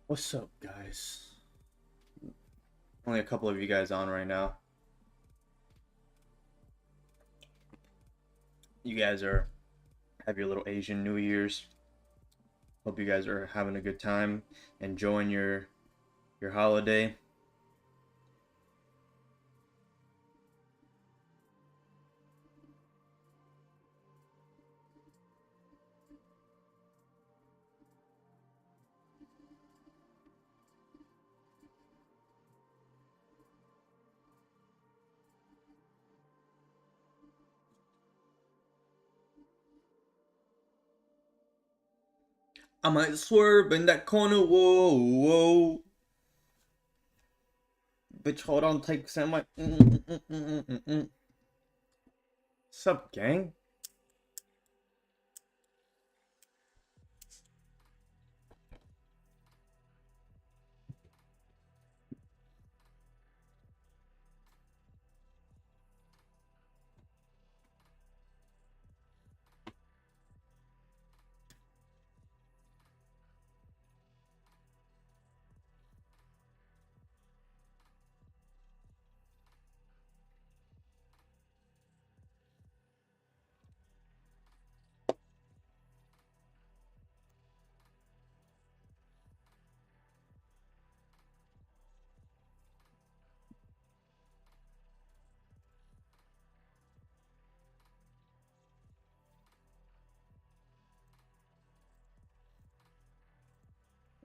What's up, guys? Only a couple of you guys on right now. You guys have your little Asian New Year's. Hope you guys are having a good time, enjoying your holiday. I might swerve in that corner, whoa, whoa. Bitch, hold on, take semi. What's up, gang?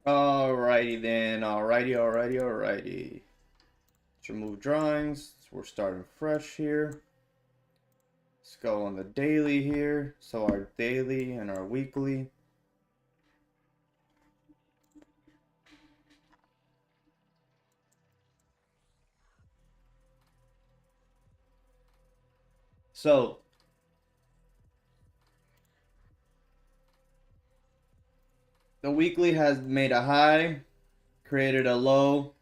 Alrighty then, alrighty. Let's remove drawings. We're starting fresh here. Let's go on the daily here. So our daily and our weekly. So the weekly has made a high, created a low,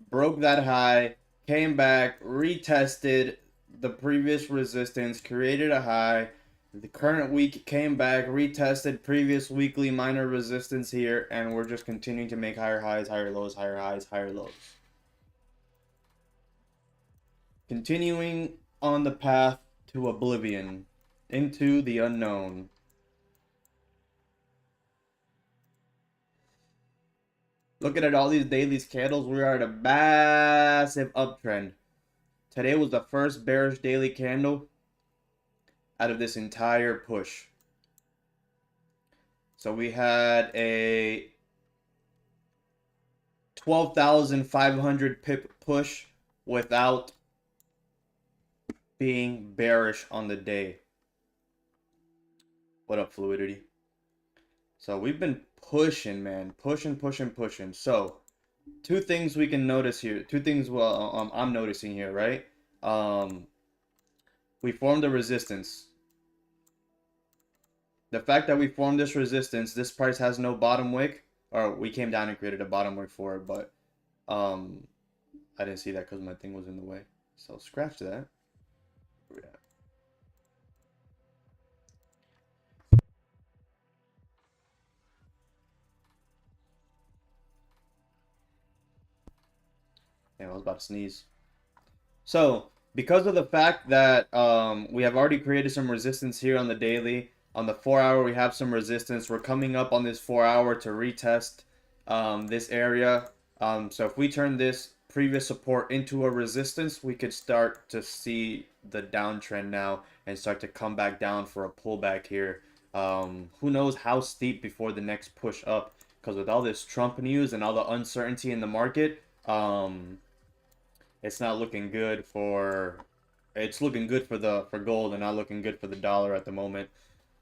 broke that high, came back, retested the previous resistance, created a high. The current week came back, retested previous weekly minor resistance here, and we're just continuing to make higher highs, higher lows, higher highs, higher lows. Continuing on the path to oblivion, into the unknown. Looking at all these daily candles, we are at a massive uptrend. Today was the first bearish daily candle out of this entire push. So we had a 12,500 pip push without being bearish on the day. What up, Fluidity? So we've been pushing, man. Pushing. So two things we can notice here. Two things I'm noticing here, right? We formed a resistance. The fact that we formed this resistance, this price has no bottom wick, or we came down and created a bottom wick for it, but I didn't see that because my thing was in the way. So scratch that. Yeah, I was about to sneeze. So, because of the fact that we have already created some resistance here on the daily, on the 4 hour we have some resistance. We're coming up on this 4 hour to retest this area. So if we turn this previous support into a resistance, we could start to see the downtrend now and start to come back down for a pullback here. Who knows how steep before the next push up, because with all this Trump news and all the uncertainty in the market, it's not looking good for for gold and not looking good for the dollar at the moment.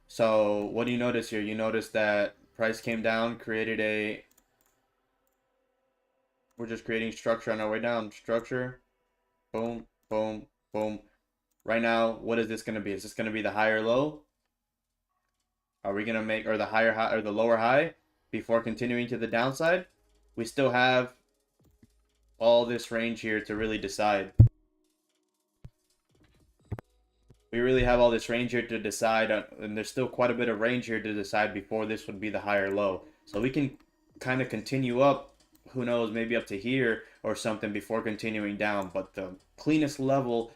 So what do you notice here? You notice that price came down, we're just creating structure on our way down. Structure, boom, boom, boom. Right now, what is this going to be? Is this going to be the higher low? Are we going to make, or the higher high, or the lower high before continuing to the downside? We still have all this range here to really decide. We really have all this range here to decide, and there's still quite a bit of range here to decide before this would be the higher low. So we can kind of continue up, who knows, maybe up to here or something before continuing down. But the cleanest level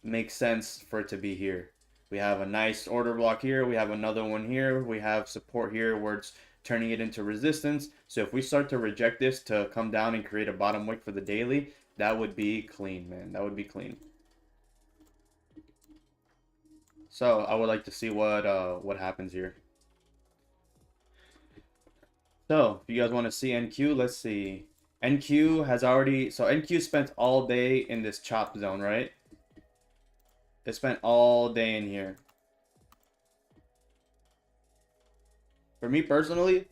makes sense for it to be here. We have a nice order block here. We have another one here. We have support here where it's turning it into resistance. So if we start to reject this to come down and create a bottom wick for the daily, that would be clean, man. That would be clean. So I would like to see what happens here. So if you guys want to see NQ, let's see. NQ has already, so NQ spent all day in this chop zone, right? It spent all day in here. For me personally,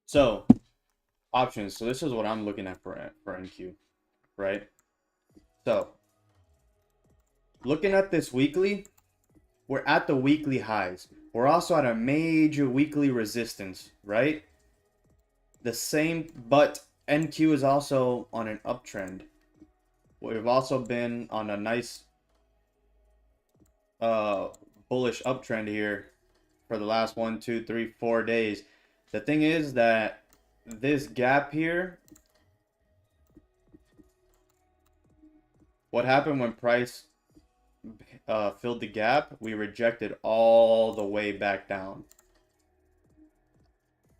so options. So this is what I'm looking at for NQ, right? So looking at this weekly, we're at the weekly highs. We're also at a major weekly resistance, right? The same, but NQ is also on an uptrend. We've also been on a nice bullish uptrend here for the last 1, 2, 3, 4 days. The thing is that this gap here, what happened when price filled the gap? We rejected all the way back down.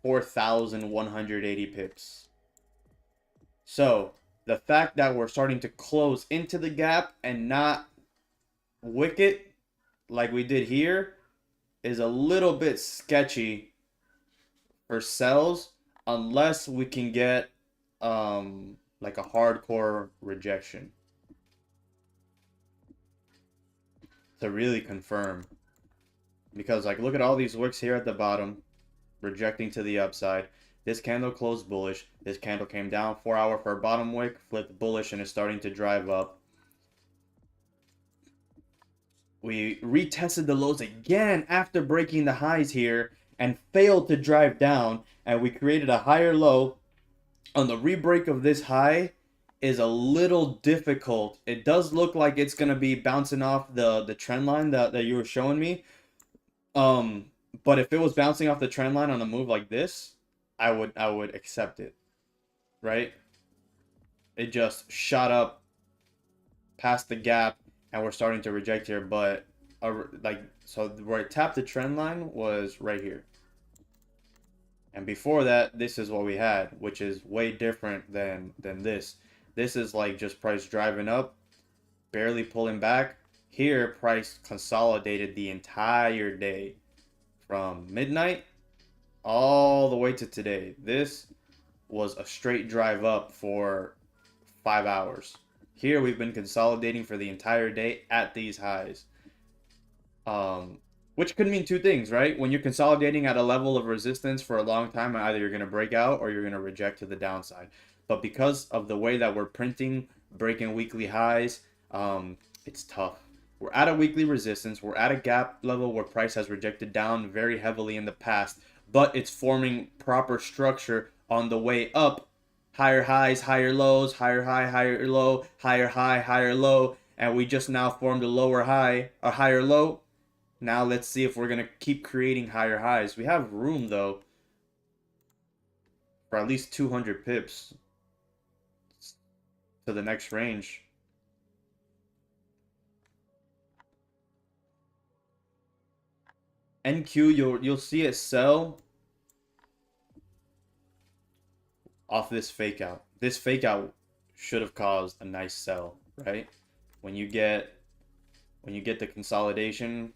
4,180 pips. So the fact that we're starting to close into the gap and not wick it like we did here is a little bit sketchy for sells unless we can get like a hardcore rejection to really confirm. Because like look at all these wicks here at the bottom rejecting to the upside. This candle closed bullish. This candle came down 4 hour for a bottom wick, flipped bullish, and is starting to drive up. We retested the lows again after breaking the highs here and failed to drive down, and we created a higher low. On the rebreak of this high is a little difficult. It does look like it's going to be bouncing off the trend line that you were showing me. But if it was bouncing off the trend line on a move like this, I would accept it, right? It just shot up past the gap and we're starting to reject here, but so where it tapped the trend line was right here. And before that, this is what we had, which is way different than this. This is like just price driving up, barely pulling back. Here, price consolidated the entire day from midnight all the way to today. This was a straight drive up for 5 hours. Here, we've been consolidating for the entire day at these highs. Which could mean two things, right? When you're consolidating at a level of resistance for a long time, either you're going to break out or you're going to reject to the downside. But because of the way that we're printing, breaking weekly highs, it's tough. We're at a weekly resistance. We're at a gap level where price has rejected down very heavily in the past, but it's forming proper structure on the way up. Higher highs, higher lows, higher high, higher low, higher high, higher low, and we just now formed a lower high, a higher low. Now let's see if we're going to keep creating higher highs. We have room, though, for at least 200 pips to the next range. NQ, you'll see it sell off this fake out. This fake out should have caused a nice sell, right? When you get the consolidation,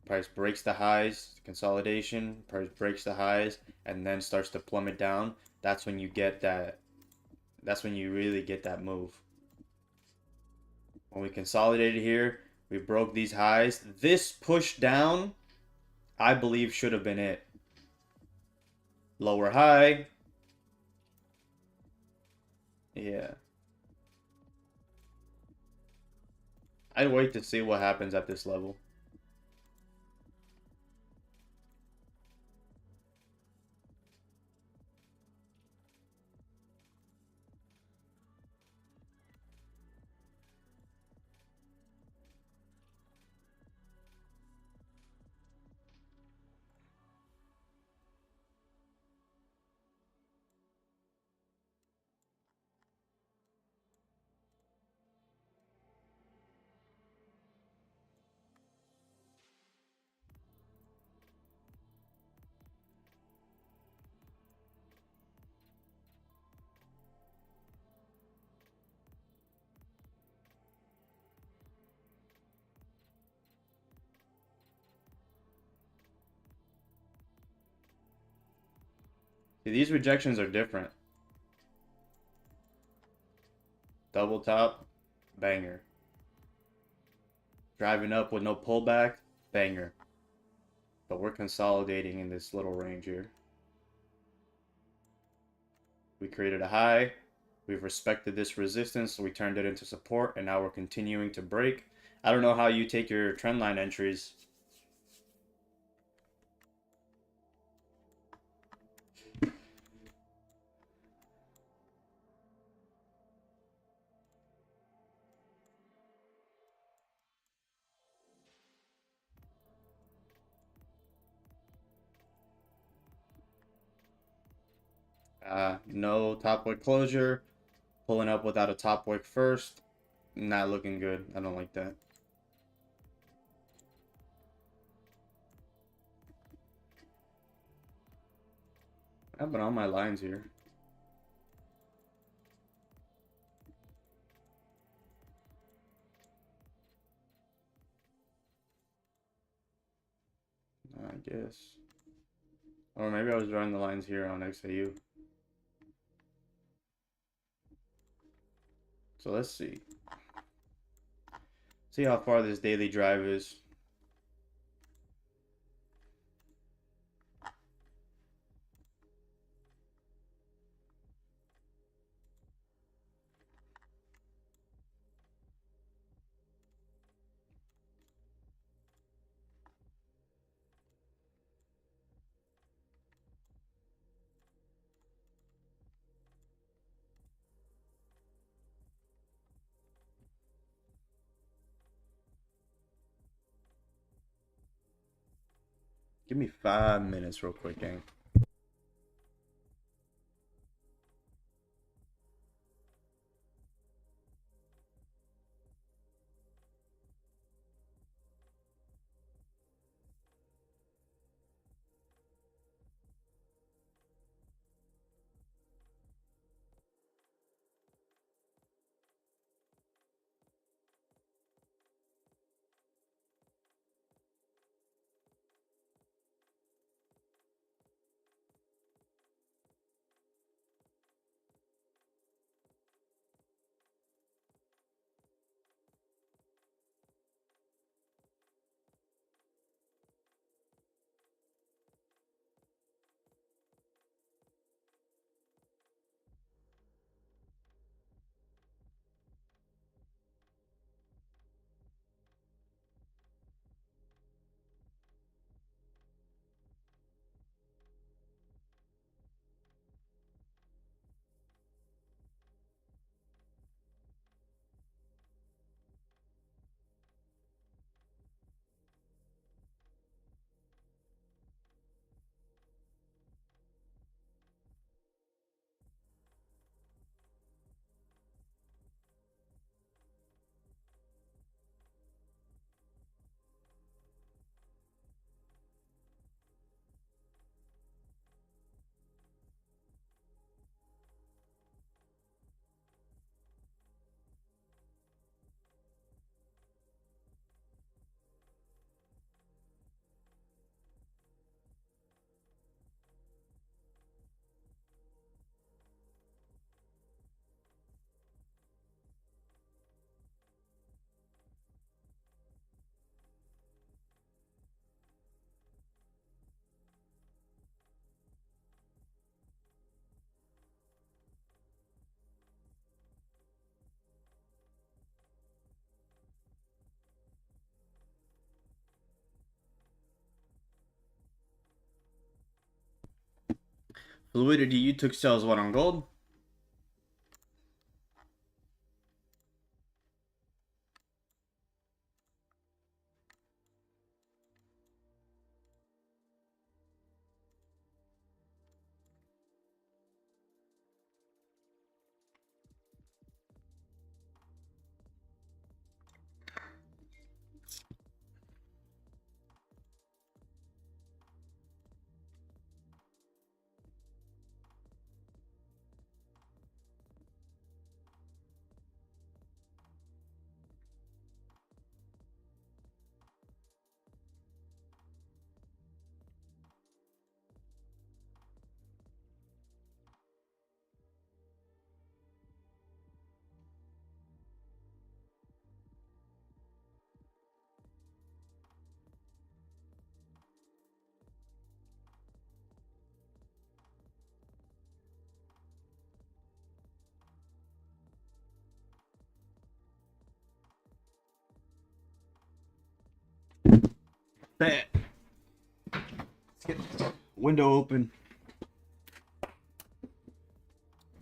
price breaks the highs, consolidation, price breaks the highs, and then starts to plummet down. That's when you get that. That's when you really get that move. When we consolidated here, we broke these highs. This push down, I believe, should have been it. Lower high. Yeah. I'd wait to see what happens at this level. See, these rejections are different. Double top, banger. Driving up with no pullback, banger. But we're consolidating in this little range here. We created a high. We've respected this resistance, so we turned it into support, and now we're continuing to break. I don't know how you take your trend line entries. No top wick closure. Pulling up without a top wick first. Not looking good. I don't like that. I've been on my lines here. I guess. Or maybe I was drawing the lines here on XAU. So let's see. See how far this daily drive is. Give me 5 minutes real quick, gang. Fluidity, you took sales what on gold? Bet. Let's get the window open.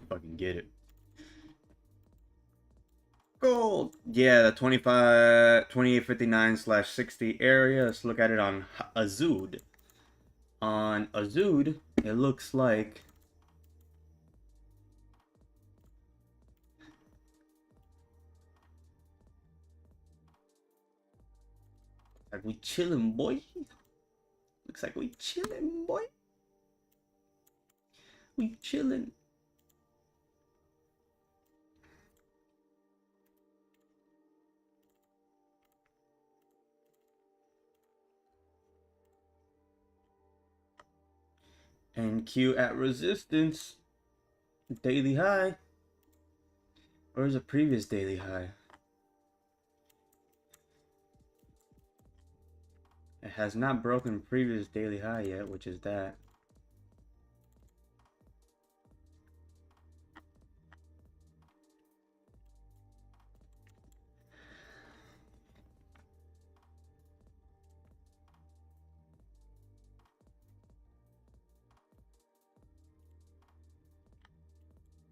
Fucking get it. Gold. Yeah, the 2859/60 area. Let's look at it on Azud. On Azud, it looks like we chilling, boy. Looks like we chilling, boy. We chilling. And Q at resistance. Daily high. Where's the previous daily high? It has not broken previous daily high yet, which is that.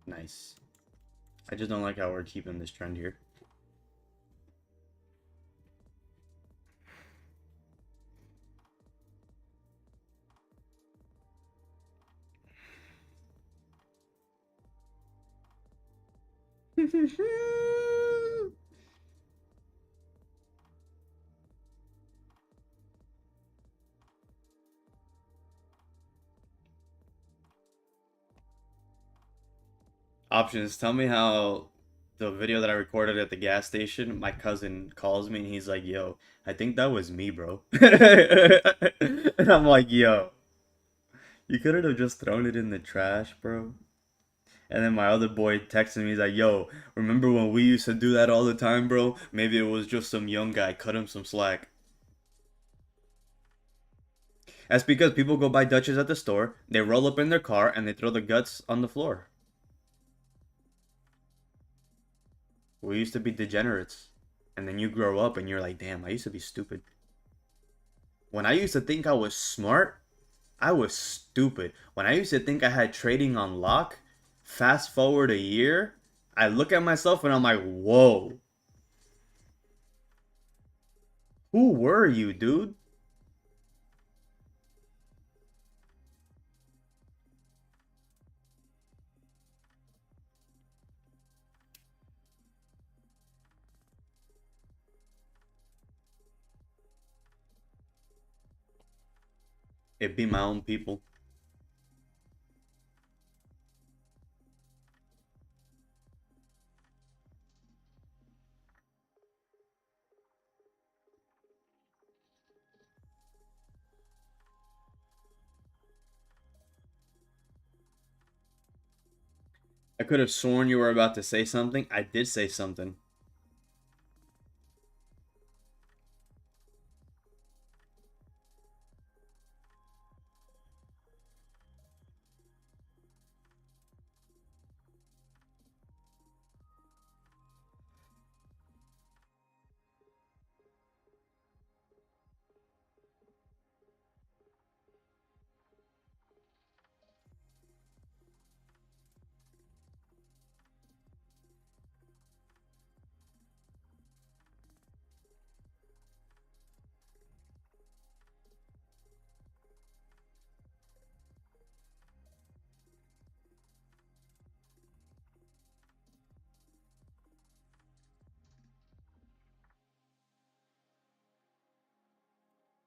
Nice. I just don't like how we're keeping this trend here. Options, tell me how the video that I recorded at the gas station, my cousin calls me and he's like, yo, I think that was me, bro. And I'm like, yo, you couldn't have just thrown it in the trash, bro. And then my other boy texted me, he's like, yo, remember when we used to do that all the time, bro? Maybe it was just some young guy, cut him some slack. That's because people go buy Dutches at the store, they roll up in their car, and they throw the guts on the floor. We used to be degenerates. And then you grow up and you're like, damn, I used to be stupid. When I used to think I was smart, I was stupid. When I used to think I had trading on lock, fast forward a year, I look at myself and I'm like, whoa. Who were you, dude? It be my own people. I could have sworn you were about to say something. I did say something.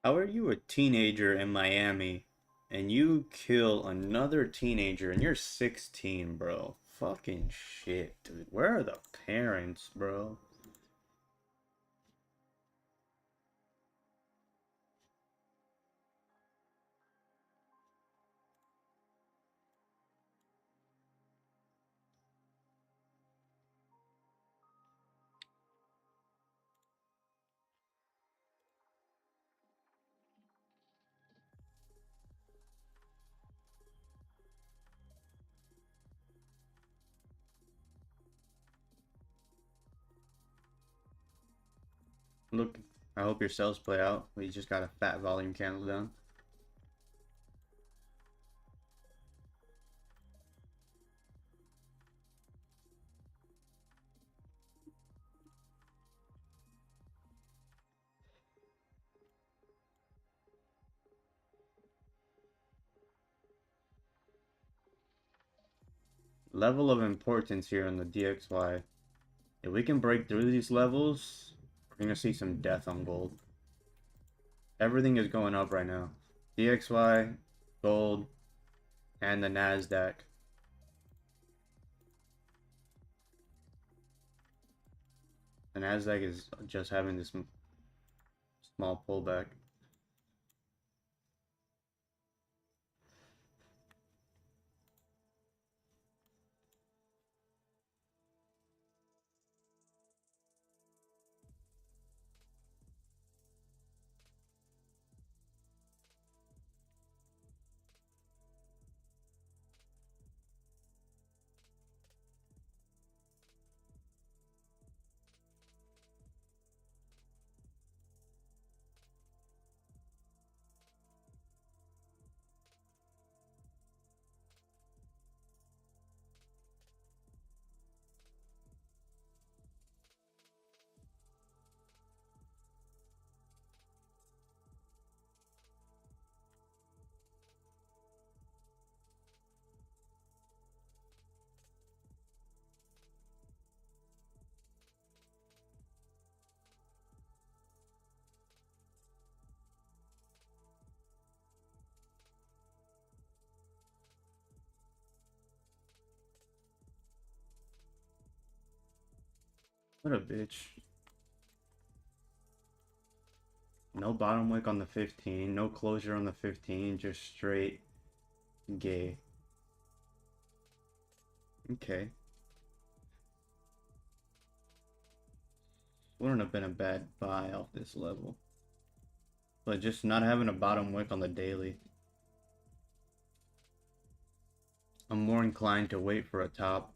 How are you a teenager in Miami and you kill another teenager and you're 16, bro? Fucking shit, dude. Where are the parents, bro? Look, I hope your sales play out. We just got a fat volume candle down. Level of importance here on the DXY. If we can break through these levels, we're gonna see some death on gold. Everything is going up right now. DXY, gold, and the Nasdaq. The Nasdaq is just having this small pullback. What a bitch. No bottom wick on the 15, no closure on the 15, just straight gay. Okay. Wouldn't have been a bad buy off this level. But just not having a bottom wick on the daily. I'm more inclined to wait for a top.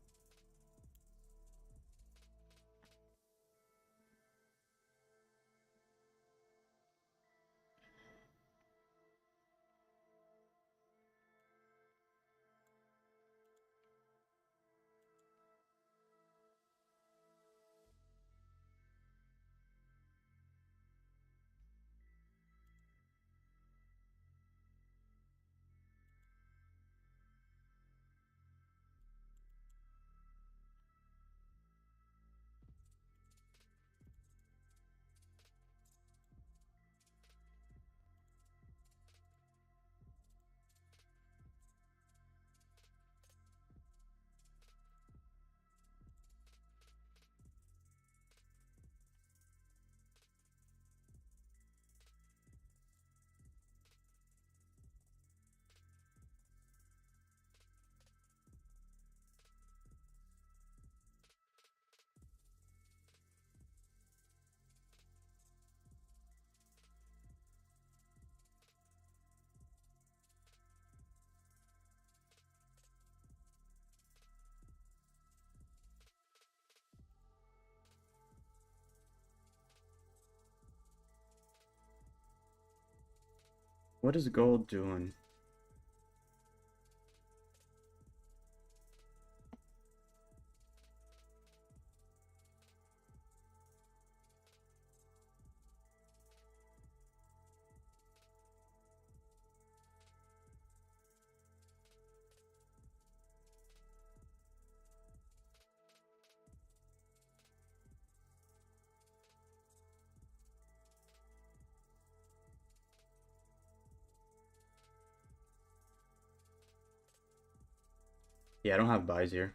What is gold doing? Yeah, I don't have buys here.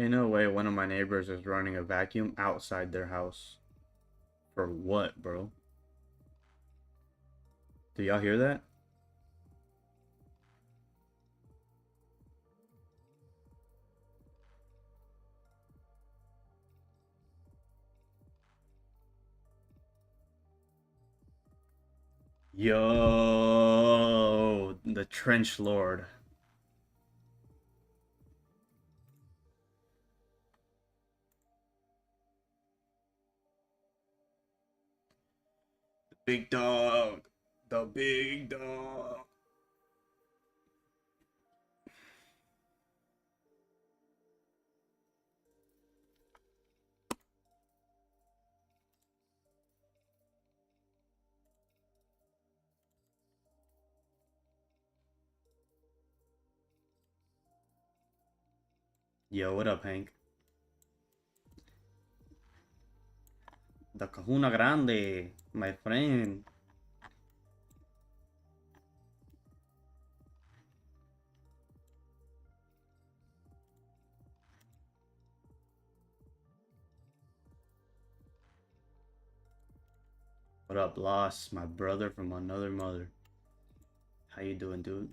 In a way, one of my neighbors is running a vacuum outside their house. For what, bro? Do y'all hear that? Yo, the trench lord. The big dog. The big dog. Yo, what up, Hank? The Kahuna Grande, my friend. What up, Loss? My brother from another mother. How you doing, dude?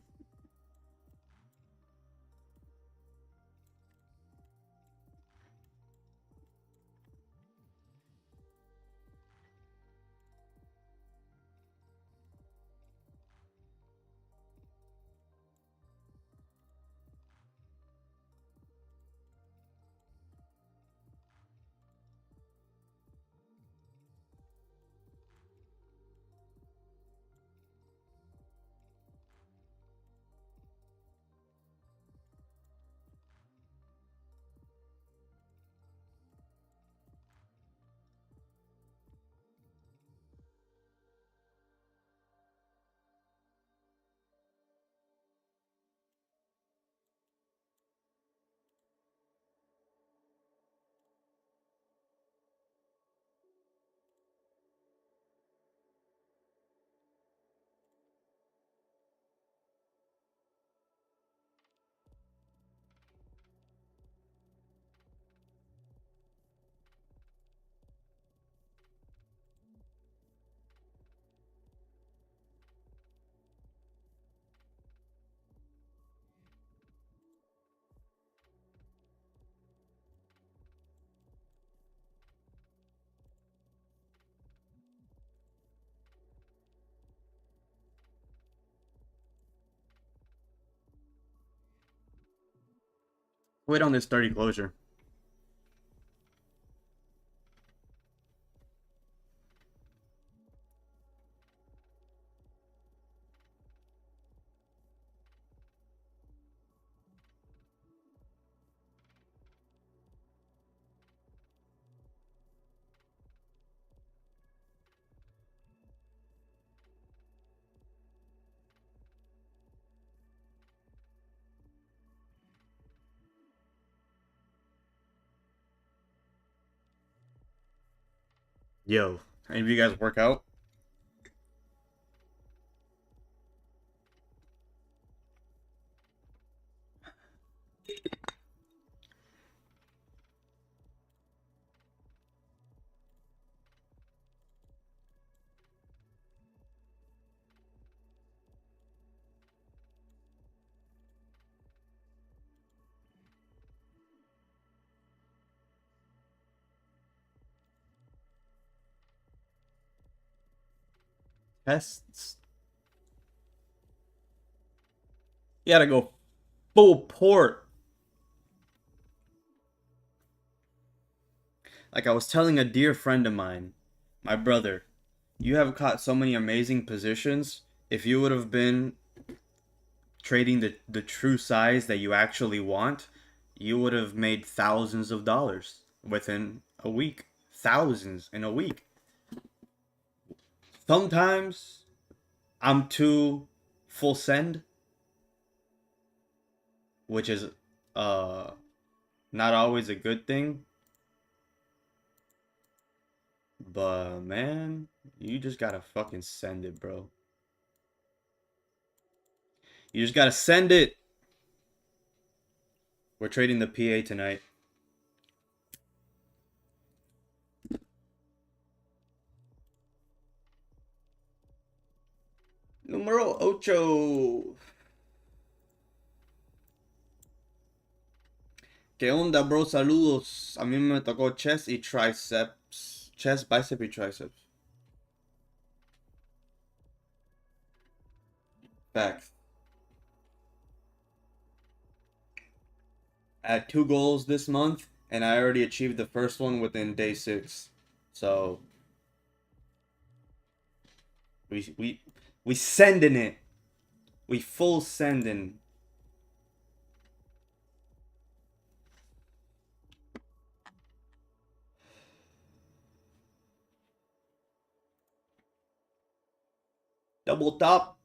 Wait on this 30 closure. Yo, any of you guys work out? Tests. You gotta go full port. Like I was telling a dear friend of mine, my brother, you have caught so many amazing positions. If you would have been trading the true size that you actually want, you would have made thousands of dollars within a week. Thousands in a week. Sometimes I'm too full send, which is uh not always a good thing. But man, you just gotta fucking send it, bro. You just gotta send it. We're trading the PA tonight. Número 8. ¿Qué onda, bro? Saludos. A mí me tocó chest y tríceps. Chest, bíceps y tríceps. Facts. I had 2 goals this month, and I already achieved the first one within day 6. So we sending it. We full sending. Double top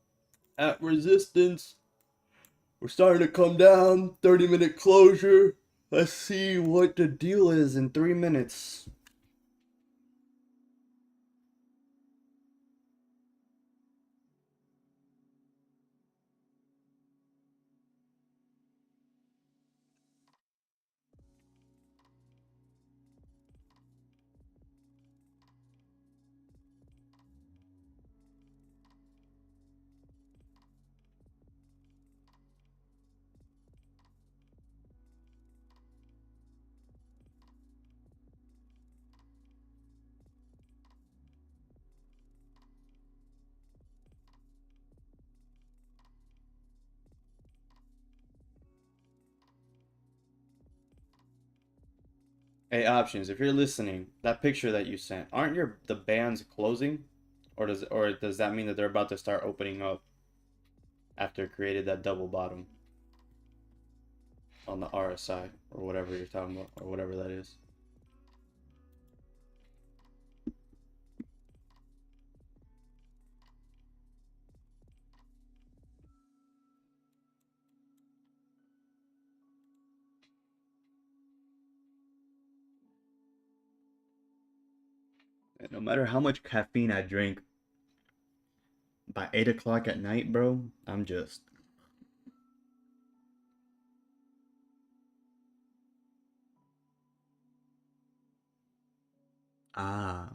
at resistance. We're starting to come down. 30-minute closure. Let's see what the deal is in 3 minutes. Hey, options. If you're listening, that picture that you sent, aren't the bands closing, or does that mean that they're about to start opening up after it created that double bottom on the RSI or whatever you're talking about or whatever that is? And no matter how much caffeine I drink, by 8 o'clock at night, bro, I'm just ah.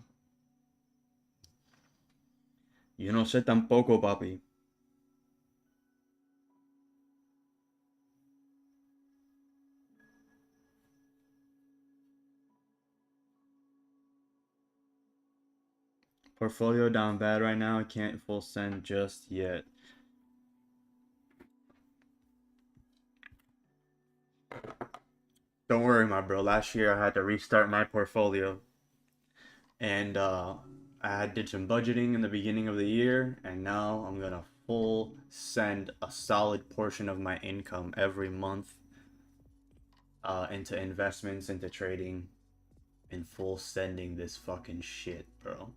Yo no sé tampoco, papi. Portfolio down bad right now. I can't full send just yet. Don't worry, my bro. Last year I had to restart my portfolio, and I did some budgeting in the beginning of the year, and now I'm gonna full send a solid portion of my income every month into investments, into trading, and full sending this fucking shit, bro.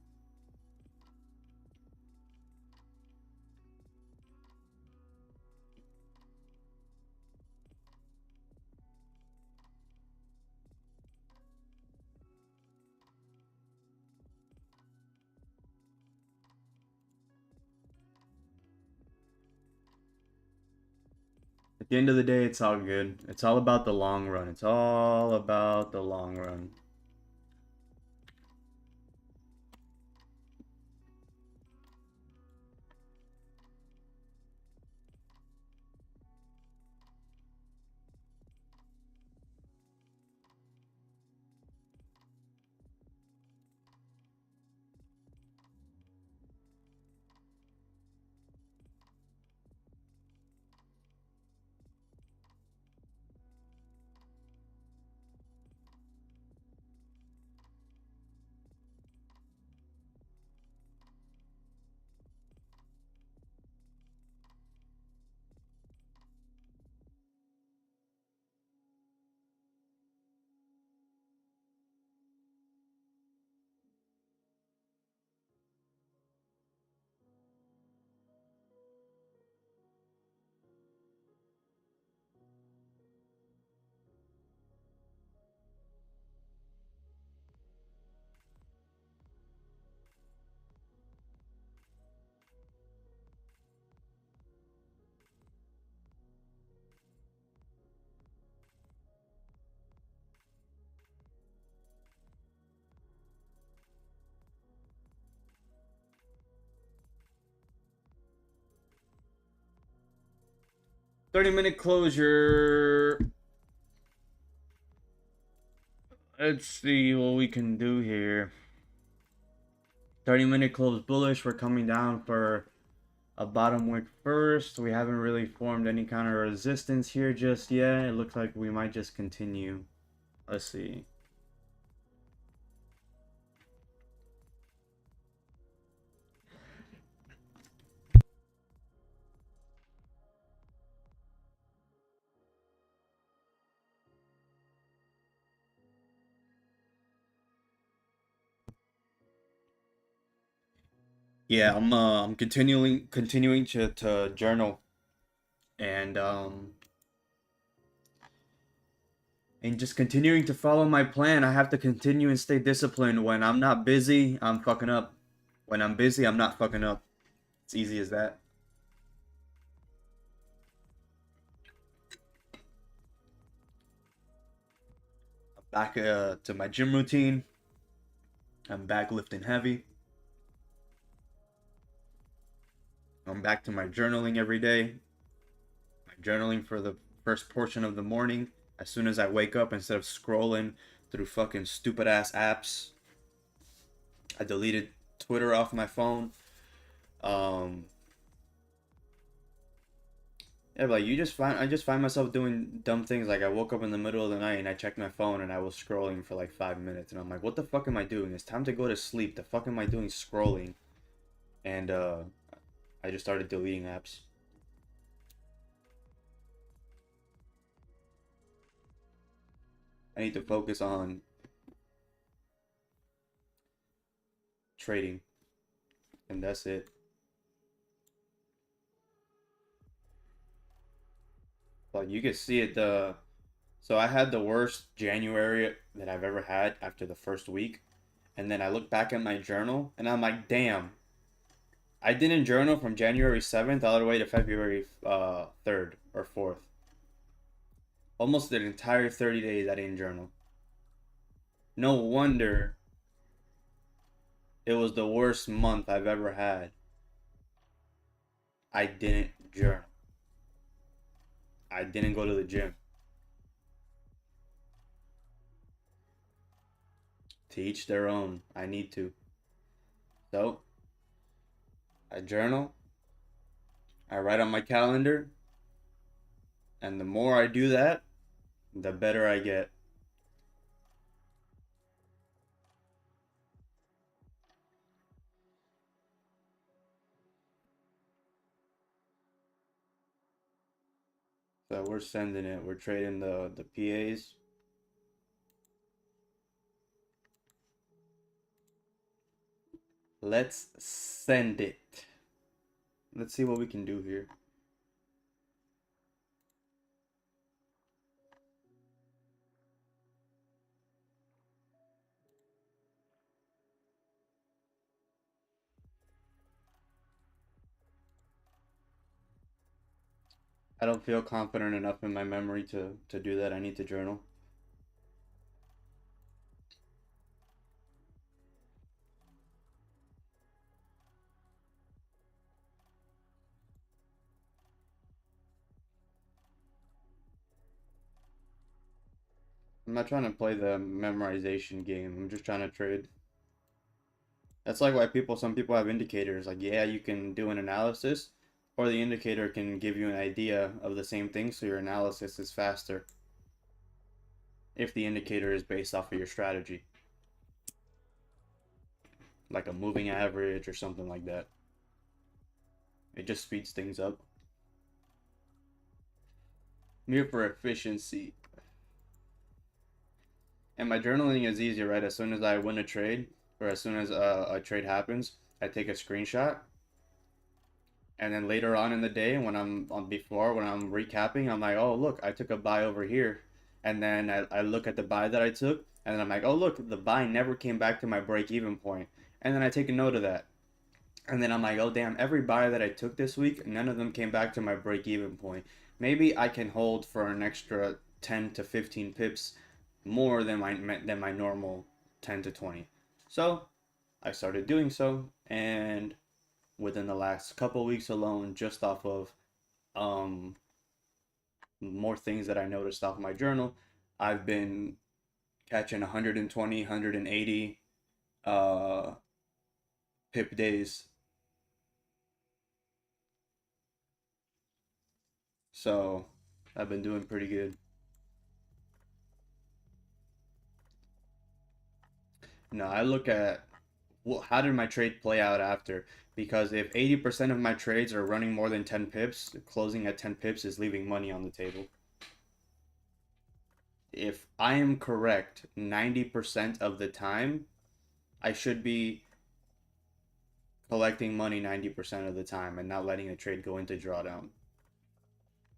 At the end of the day, it's all good. It's all about the long run. It's all about the long run. 30-minute closure. Let's see what we can do here. 30-minute close bullish. We're coming down for a bottom wick first. We haven't really formed any kind of resistance here just yet. It looks like we might just continue. Let's see. Yeah, I'm continuing to journal and just continuing to follow my plan. I have to continue and stay disciplined. When I'm not busy, I'm fucking up. When I'm busy, I'm not fucking up. It's easy as that. I'm back to my gym routine. I'm back lifting heavy. I'm back to my journaling every day. My journaling for the first portion of the morning. As soon as I wake up, instead of scrolling through fucking stupid ass apps, I deleted Twitter off my phone. Yeah, but like I just find myself doing dumb things. Like I woke up in the middle of the night and I checked my phone and I was scrolling for like 5 minutes and I'm like, what the fuck am I doing? It's time to go to sleep. The fuck am I doing scrolling? And I just started deleting apps. I need to focus on trading, and that's it. Like you can see it. So I had the worst January that I've ever had after the first week, and then I look back at my journal and I'm like, damn, I didn't journal from January 7th all the way to February 3rd or 4th. Almost the entire 30 days I didn't journal. No wonder it was the worst month I've ever had. I didn't journal. I didn't go to the gym. To each their own. I need to. So, I journal. I write on my calendar. And the more I do that, the better I get. So we're sending it. We're trading the PAs. Let's send it. Let's see what we can do here. I don't feel confident enough in my memory to do that. I need to journal. I'm not trying to play the memorization game. I'm just trying to trade. That's like why some people have indicators. Like, yeah, you can do an analysis, or the indicator can give you an idea of the same thing, so your analysis is faster if the indicator is based off of your strategy, like a moving average or something like that. It just speeds things up. I'm here for efficiency. And my journaling is easy, right? As soon as I win a trade, or as soon as a trade happens, I take a screenshot. And then later on in the day, when when I'm recapping, I'm like, oh, look, I took a buy over here. And then I look at the buy that I took, and then I'm like, oh, look, the buy never came back to my break even point. And then I take a note of that. And then I'm like, oh, damn, every buy that I took this week, none of them came back to my break even point. Maybe I can hold for an extra 10 to 15 pips more than my normal 10 to 20. So I started doing so, and within the last couple weeks alone, just off of um more things that I noticed off my journal. I've been catching 120, 180 pip days. So I've been doing pretty good. No, I look at how did my trade play out after? Because if 80% of my trades are running more than 10 pips, closing at 10 pips is leaving money on the table. If I am correct 90% of the time, I should be collecting money 90% of the time and not letting the trade go into drawdown.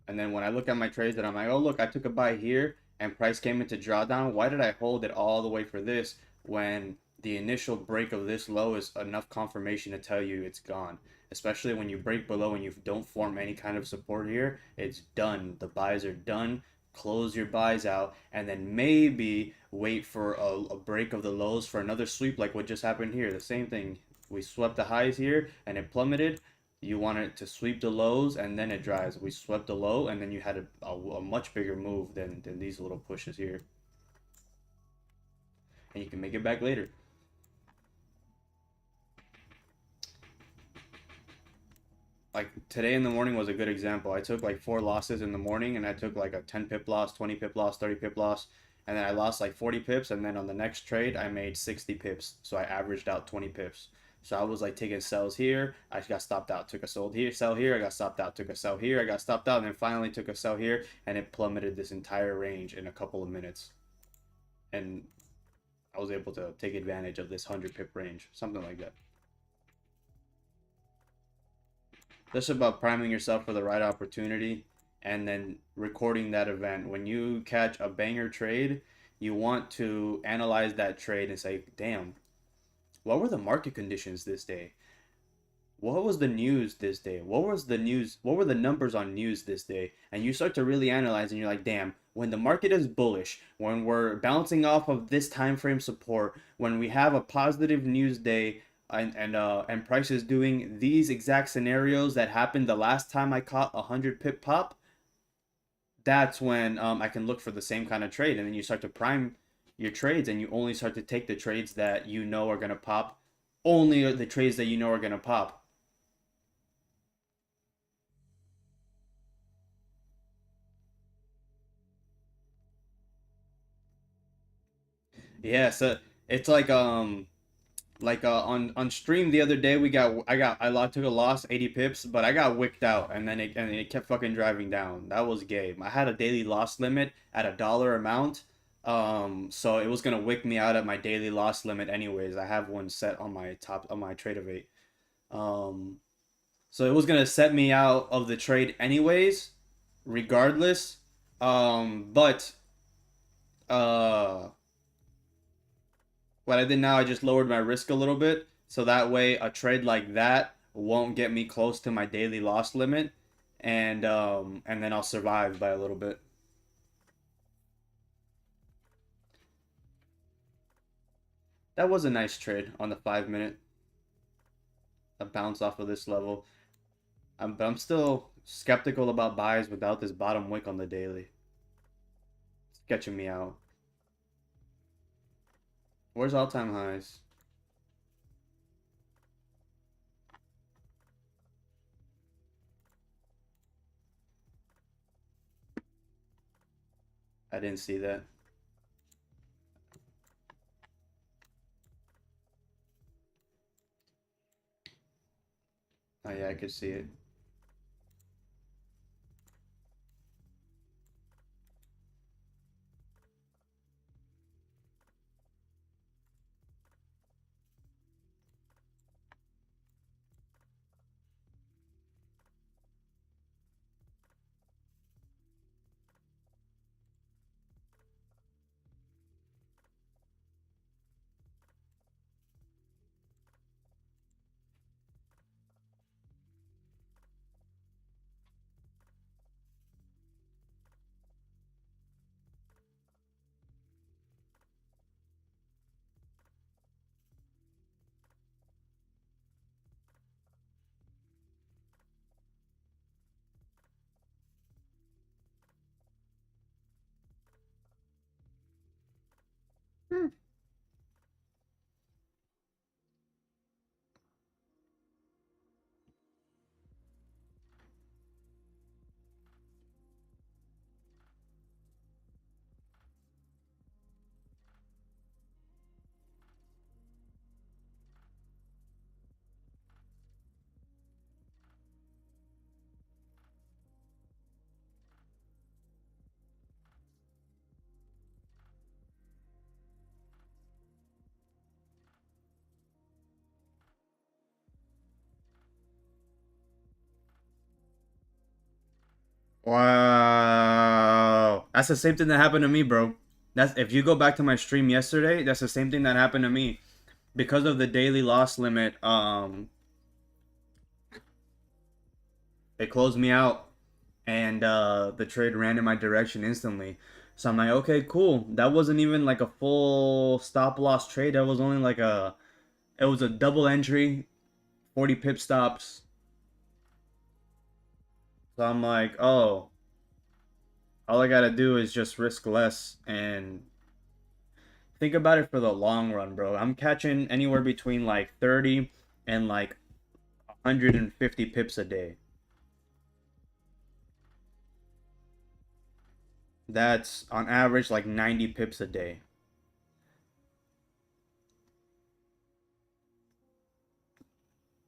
And then when I look at my trades and I'm like, oh, look, I took a buy here and price came into drawdown. Why did I hold it all the way for this when the initial break of this low is enough confirmation to tell you it's gone? Especially when you break below and you don't form any kind of support here, it's done. The buys are done. Close your buys out and then maybe wait for a break of the lows for another sweep like what just happened here. The same thing. We swept the highs here and it plummeted. You want it to sweep the lows and then it dries. We swept the low and then you had a much bigger move than these little pushes here. And you can make it back later. Like today in the morning was a good example. I took like 4 losses in the morning and I took like a 10 pip loss, 20 pip loss, 30 pip loss. And then I lost like 40 pips. And then on the next trade, I made 60 pips. So I averaged out 20 pips. So I was like taking sells here. I got stopped out. Took a sold here, sell here. I got stopped out. Took a sell here. I got stopped out. And then finally took a sell here. And it plummeted this entire range in a couple of minutes. And I was able to take advantage of this 100 pip range. Something like that. Just about priming yourself for the right opportunity and then recording that event. When you catch a banger trade, you want to analyze that trade and say, damn, what were the market conditions this day? What was the news this day? What was the news? What were the numbers on news this day? And you start to really analyze and you're like, damn, when the market is bullish, when we're bouncing off of this time frame support, when we have a positive news day and price is doing these exact scenarios that happened the last time I caught a 100 pip pop, that's when I can look for the same kind of trade. And then you start to prime your trades and you only start to take the trades that you know are going to pop, only the trades that you know are going to pop. Yeah, so it's like on stream the other day I took a loss 80 pips, but I got wicked out and it kept fucking driving down. That was game. I had a daily loss limit at $1 amount. So it was gonna wick me out at my daily loss limit anyways. I have one set on my top on my trade of eight. Um so it was gonna set me out of the trade anyways, regardless. But uh what I did now, I just lowered my risk a little bit. So that way a trade like that won't get me close to my daily loss limit. And then I'll survive by a little bit. That was a nice trade on the 5 minute. A bounce off of this level. But I'm still skeptical about buys without this bottom wick on the daily. It's catching me out. Where's all time highs? I didn't see that. Oh yeah, I could see it. Wow. That's the same thing that happened to me, bro. That's if you go back to my stream yesterday, that's the same thing that happened to me. Because of the daily loss limit, it closed me out and the trade ran in my direction instantly. So I'm like, okay, cool. That wasn't even like a full stop loss trade. That was only like it was a double entry, 40 pip stops. So I'm like, oh, all I gotta do is just risk less and think about it for the long run, bro. I'm catching anywhere between like 30 and like 150 pips a day. That's on average like 90 pips a day.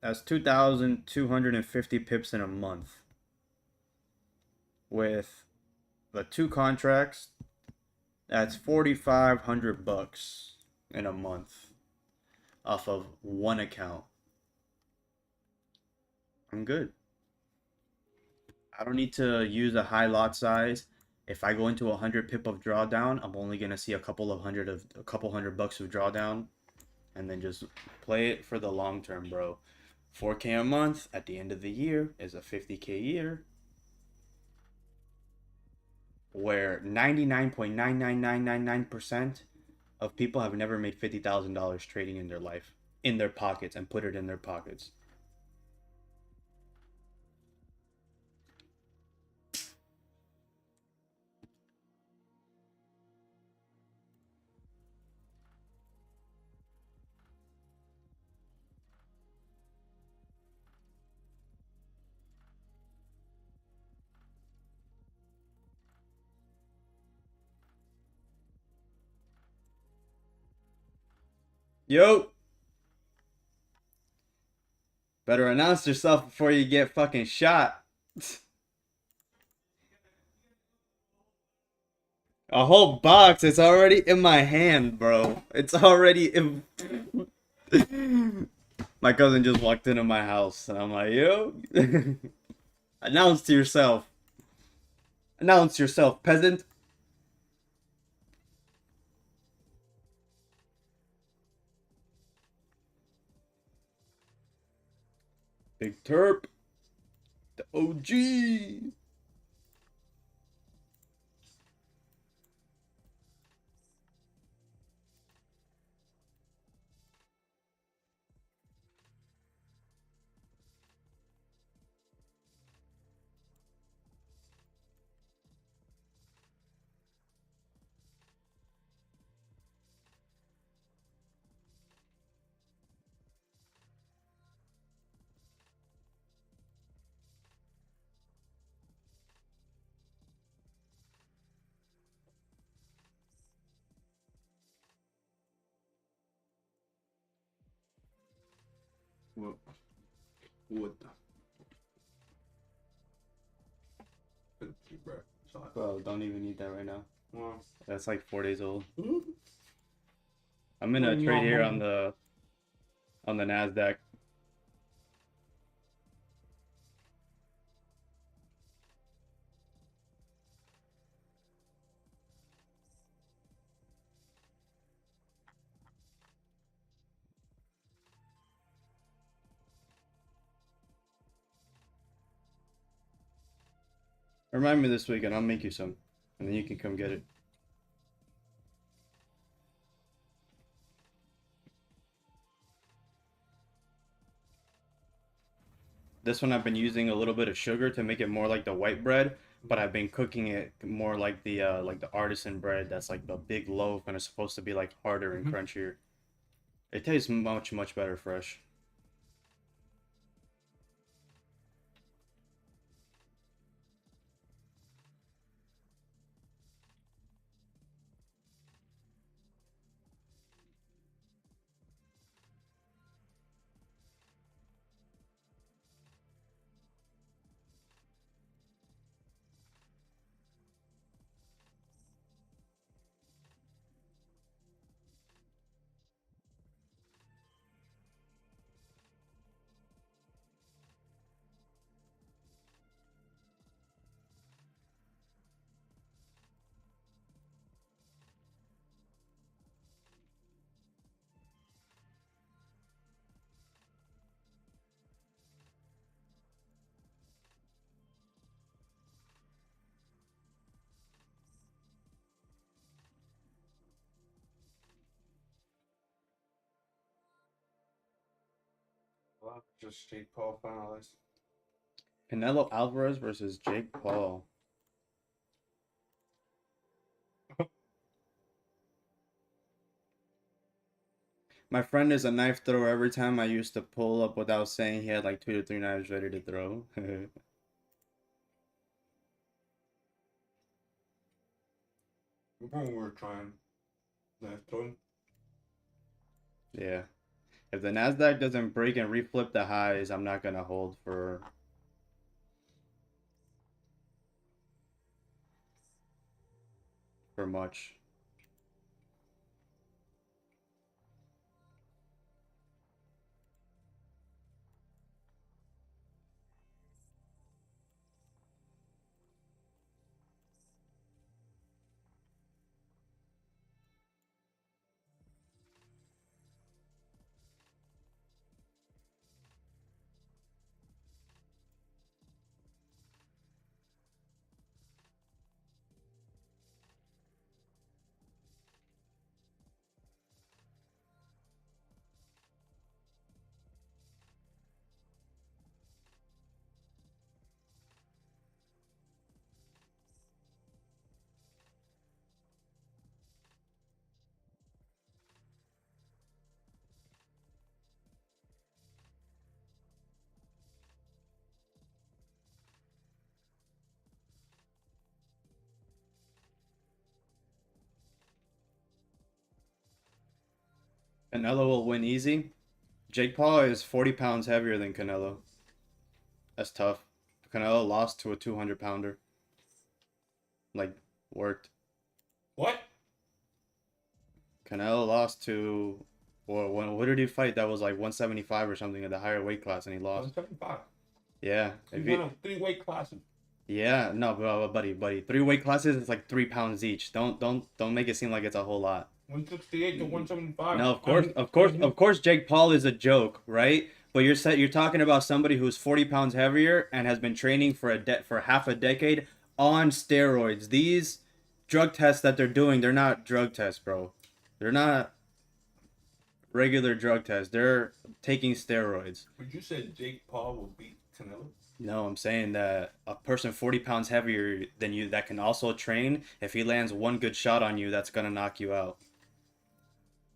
That's 2,250 pips in a month. With the two contracts, that's 4,500 bucks in a month off of one account. I'm good. I don't need to use a high lot size. If I go into 100 pip of drawdown, I'm only gonna see a couple hundred bucks of drawdown, and then just play it for the long term, bro. 4K a month at the end of the year is a 50K year, where 99.99999% of people have never made $50,000 trading in their life, in their pockets, and put it in their pockets. Yo, better announce yourself before you get fucking shot. A whole box. It's already in my hand, bro. It's already in. My cousin just walked into my house, and I'm like, yo, announce yourself. Announce yourself, peasant. Big Terp, the OG. What? What the? Bro, don't even eat that right now. Wow. That's like 4 days old. I'm in a trade here on the Nasdaq. Remind me this weekend. I'll make you some, and then you can come get it. This one I've been using a little bit of sugar to make it more like the white bread, but I've been cooking it more like the artisan bread that's like the big loaf and it's supposed to be like harder and crunchier. It tastes much better fresh. Just Jake Paul finalist. Canelo Alvarez versus Jake Paul. My friend is a knife thrower. Every time I used to pull up without saying, he had like 2 to 3 knives ready to throw. Remember when we were trying knife throwing? Yeah. If the Nasdaq doesn't break and reflip the highs, I'm not gonna hold for much. Canelo will win easy. Jake Paul is 40 pounds heavier than Canelo. That's tough. Canelo lost to a 200 pounder. Like, worked. What? Canelo lost to, well, what did he fight? That was like 175 or something at the higher weight class, and he lost. 175. Yeah. He's one of 3 weight classes. Yeah, no, buddy. 3 weight classes, it's like 3 pounds each. Don't make it seem like it's a whole lot. 168 to 175. No, of course, Jake Paul is a joke, right? But you're talking about somebody who's 40 pounds heavier and has been training for for half a decade on steroids. These drug tests that they're doing, they're not drug tests, bro. They're not regular drug tests. They're taking steroids. But you said Jake Paul will beat Canelo? No, I'm saying that a person 40 pounds heavier than you that can also train, if he lands one good shot on you, that's gonna knock you out.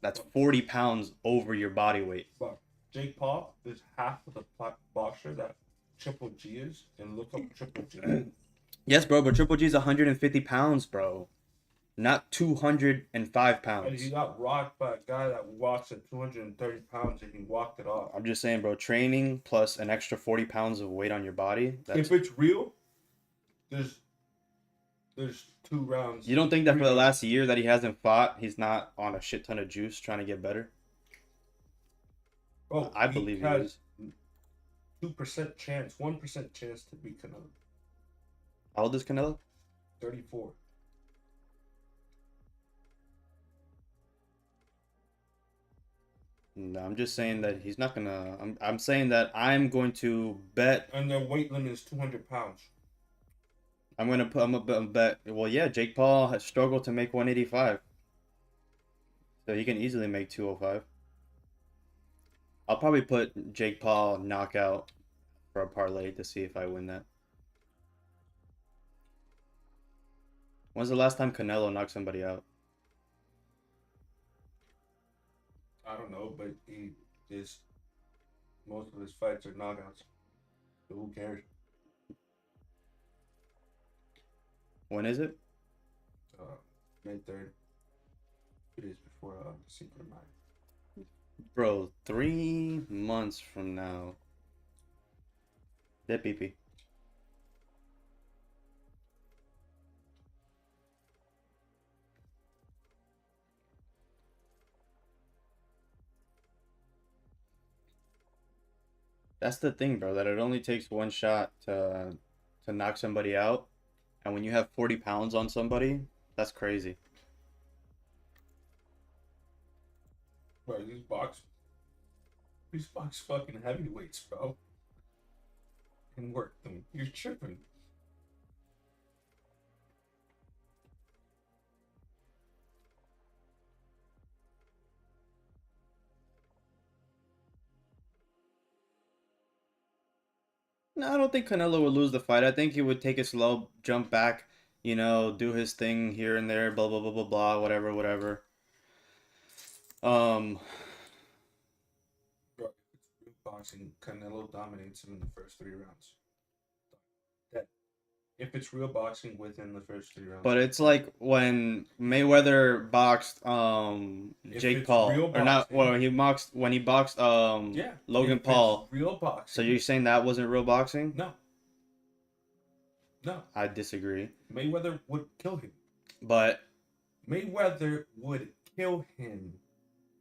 That's 40 pounds over your body weight. But Jake Paul is half of the boxer that Triple G is, and look up Triple G. Yes, bro, but Triple G is 150 pounds, bro. Not 205 pounds. And he got rocked by a guy that walks at 230 pounds and he walked it off. I'm just saying, bro, training plus an extra 40 pounds of weight on your body. If it's real, there's 2 rounds. You don't think that for the last year that he hasn't fought, he's not on a shit ton of juice trying to get better? Oh, I believe he is. 2% chance, 1% chance to beat Canelo. How old is Canelo? 34. No, I'm just saying that he's not gonna. I'm saying that I'm going to bet. And their weight limit is 200 pounds. I'm gonna bet. Well, yeah, Jake Paul has struggled to make 185, so he can easily make 205. I'll probably put Jake Paul knockout for a parlay to see if I win that. When's the last time Canelo knocked somebody out? I don't know, but most of his fights are knockouts. So who cares? When is it? May 3rd. 2 days before Cinco de Mayo. Bro, 3 months from now. De pipi. That's the thing, bro, that it only takes one shot to knock somebody out. And when you have 40 pounds on somebody, that's crazy. Bro, these box fucking heavyweights, bro. And work them. You're tripping. No, I don't think Canelo would lose the fight. I think he would take it slow, jump back, do his thing here and there, blah blah blah blah blah, whatever, whatever. Um, Bro, if it's real boxing, Canelo dominates him in the first 3 rounds. That if it's real boxing within the first 3 rounds. but it's like when Mayweather boxed If Jake it's Paul, real or not, boxing, when he boxed yeah. Logan If Paul. it's real So boxing, you're saying that wasn't real boxing? no, no. I disagree. Mayweather would kill him. But Mayweather would kill him.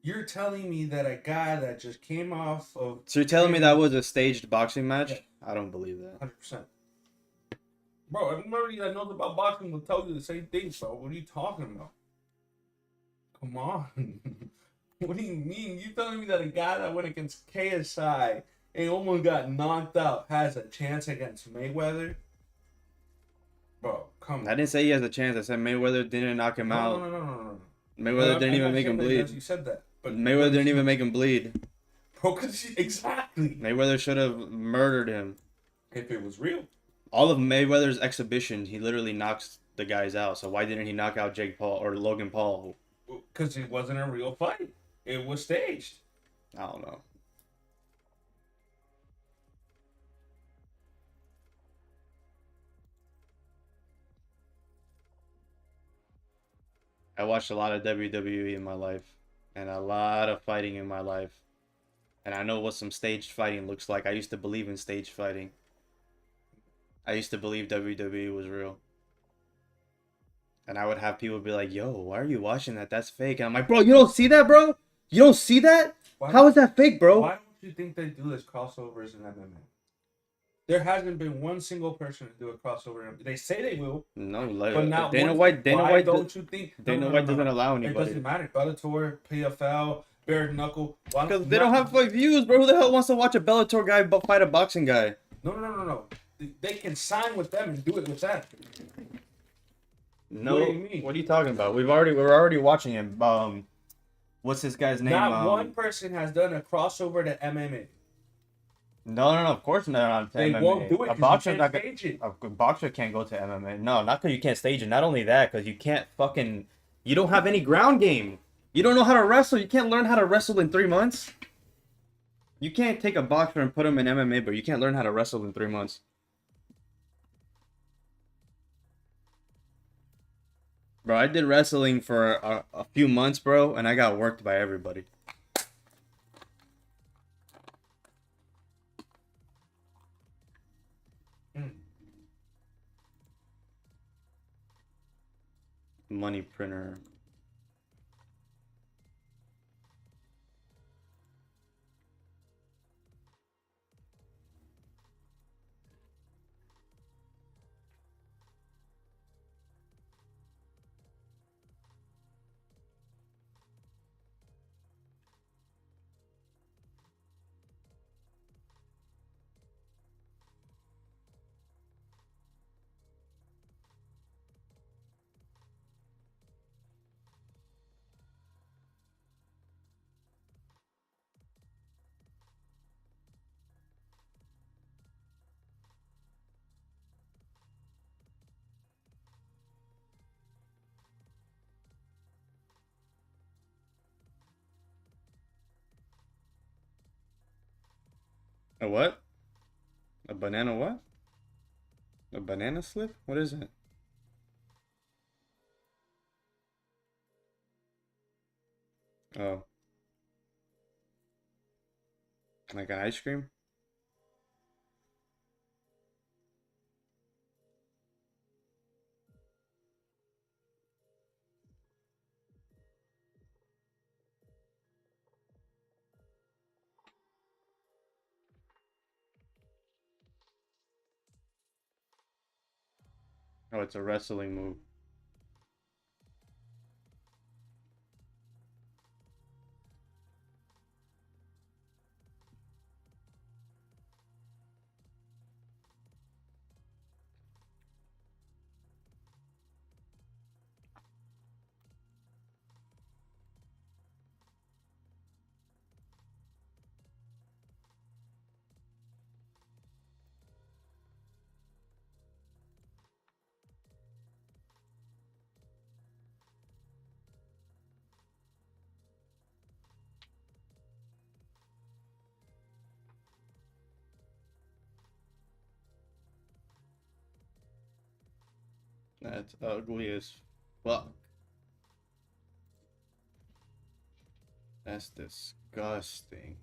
You're telling me that a guy that just came off of so you're telling me that was a staged boxing match? Yeah. I don't believe that. 100%. Bro, everybody that knows about boxing will tell you the same thing, bro. What are you talking about? Come on. What do you mean? You telling me that a guy that went against KSI and almost got knocked out has a chance against Mayweather? Bro, come on. I didn't say he has a chance. I said Mayweather didn't knock him out. No. Mayweather didn't even make him bleed. You said that. But Mayweather didn't even make him bleed. Bro, exactly. Mayweather should have murdered him. If it was real. All of Mayweather's exhibition, he literally knocks the guys out. So why didn't he knock out Jake Paul or Logan Paul? Because it wasn't a real fight. It was staged. I don't know. I watched a lot of WWE in my life and a lot of fighting in my life. And I know what some staged fighting looks like. I used to believe in staged fighting. I used to believe WWE was real. And I would have people be like, yo, why are you watching that? That's fake. And I'm like, bro, you don't see that, bro? You don't see that? How is that fake, bro? Why don't you think they do this crossovers in MMA? There hasn't been one single person to do a crossover. They say they will. No, like, but not Dana one. White. Why don't you think? Dana White doesn't allow It anybody. doesn't matter. Bellator, PFL, bare knuckle. Because they don't have like views, bro. Who the hell wants to watch a Bellator guy fight a boxing guy? No. They can sign with them and do it with that. No. What do you mean? What are you talking about? We're already watching him. What's this guy's name? Not one person has done a crossover to MMA. No. Of course not. They MMA. won't do it. A boxer can't stage it. A boxer can't go to MMA. No, not because you can't stage it. Not only that, because you can't fucking. You don't have any ground game. You don't know how to wrestle. You can't learn how to wrestle in 3 months. You can't take a boxer and put him in MMA, but you can't learn how to wrestle in 3 months. Bro, I did wrestling for a few months, bro, and I got worked by everybody. Money printer. A what? A banana what? A banana slip? What is it? Oh. Like an ice cream? Oh, it's a wrestling move. That's ugly as fuck. That's disgusting.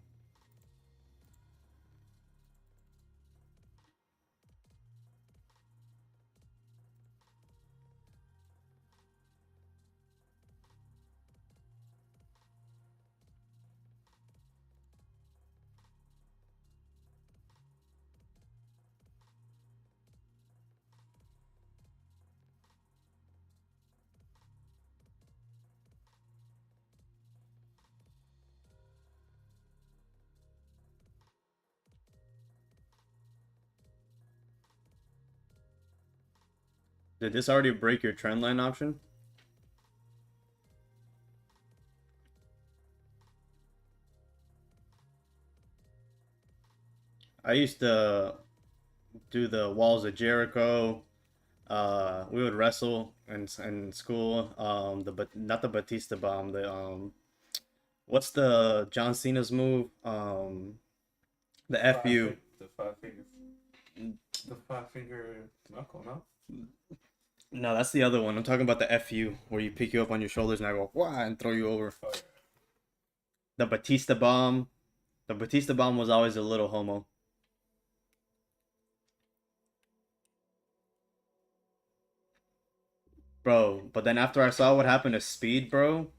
Did this already break your trend line option? I used to do the walls of Jericho. We would wrestle in school. But not the Batista bomb. What's the John Cena's move? The FU. The five finger. The five finger knuckle, no? No, that's the other one. I'm talking about the FU, where you pick you up on your shoulders and I go wah and throw you over. Oh, yeah. The Batista bomb. The Batista bomb was always a little homo. Bro, but then after I saw what happened to Speed, bro,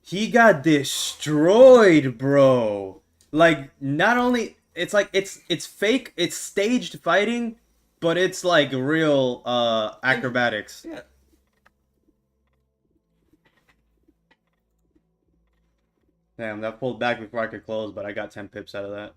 he got destroyed, bro. Like, not only it's like it's fake, it's staged fighting, but it's like real acrobatics. Yeah. Damn, that pulled back before I could close, but I got 10 pips out of that.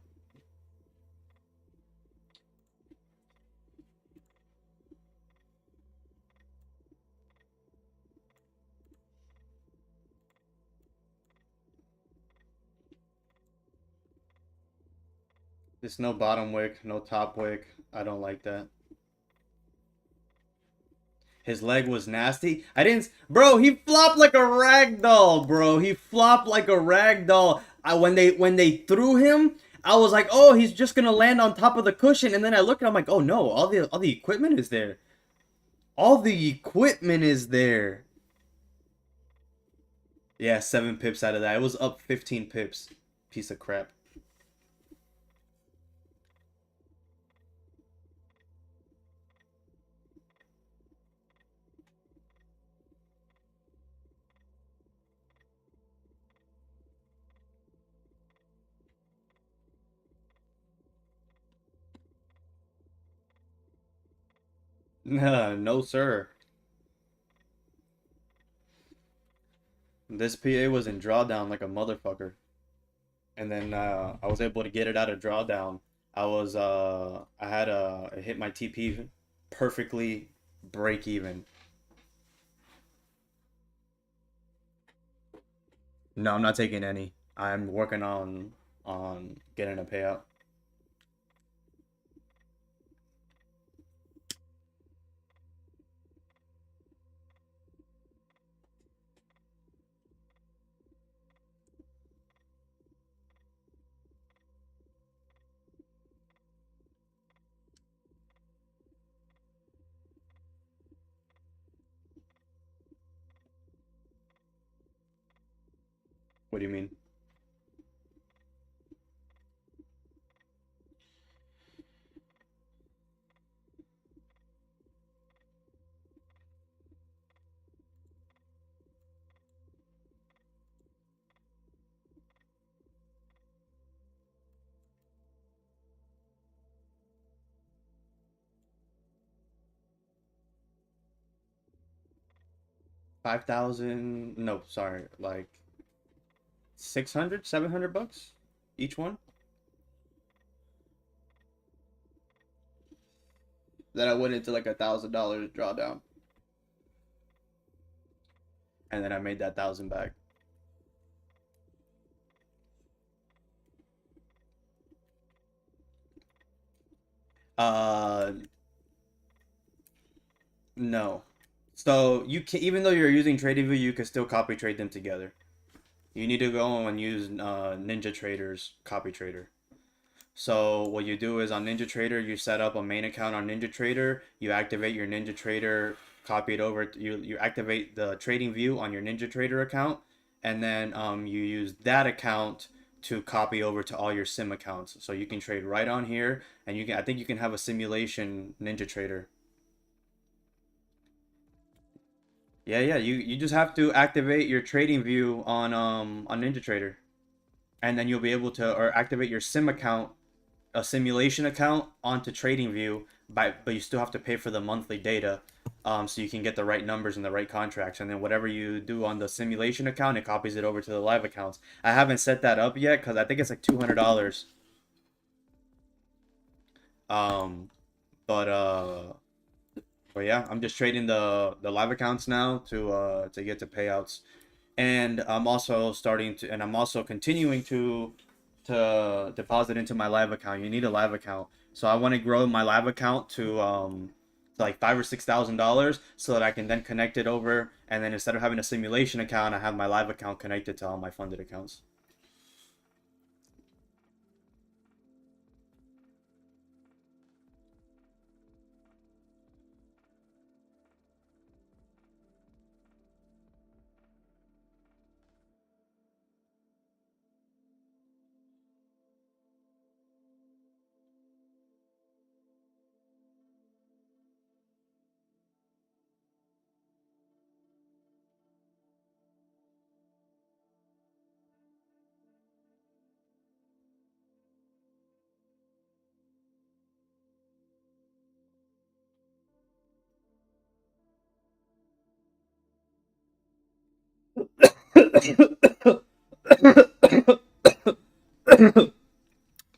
There's no bottom wick, no top wick. I don't like that. His leg was nasty. I didn't, bro. He flopped like a rag doll, bro. He flopped like a rag doll. When they threw him, I was like, oh, he's just gonna land on top of the cushion. And then I look and I'm like, oh no, all the equipment is there. All the equipment is there. Yeah, 7 pips out of that. It was up 15 pips. Piece of crap. No, sir. This PA was in drawdown like a motherfucker. And then I was able to get it out of drawdown. I had I hit my TP perfectly break even. No, I'm not taking any. I'm working on getting a payout. What do you mean? $5,000? No, sorry, like 600, 700 bucks each one. Then I went into like $1,000 drawdown, and then I made that 1,000 back. Uh, no. So you can, even though you're using TradingView, you can still copy trade them together. You need to go and use Ninja Trader's copy trader. So what you do is on NinjaTrader, you set up a main account on NinjaTrader, you activate your NinjaTrader, copy it over, you activate the trading view on your NinjaTrader account, and then you use that account to copy over to all your sim accounts. So you can trade right on here, and I think you can have a simulation NinjaTrader. Yeah, you just have to activate your trading view on NinjaTrader, and then you'll be able to or activate your sim account, a simulation account onto TradingView, but you still have to pay for the monthly data, so you can get the right numbers and the right contracts. And then whatever you do on the simulation account, it copies it over to the live accounts. I haven't set that up yet because I think it's like $200. Um, but yeah, I'm just trading the live accounts now to get to payouts, and I'm also continuing to deposit into my live account. You need a live account, so I want to grow my live account to like $5,000 or $6,000 so that I can then connect it over, and then instead of having a simulation account, I have my live account connected to all my funded accounts.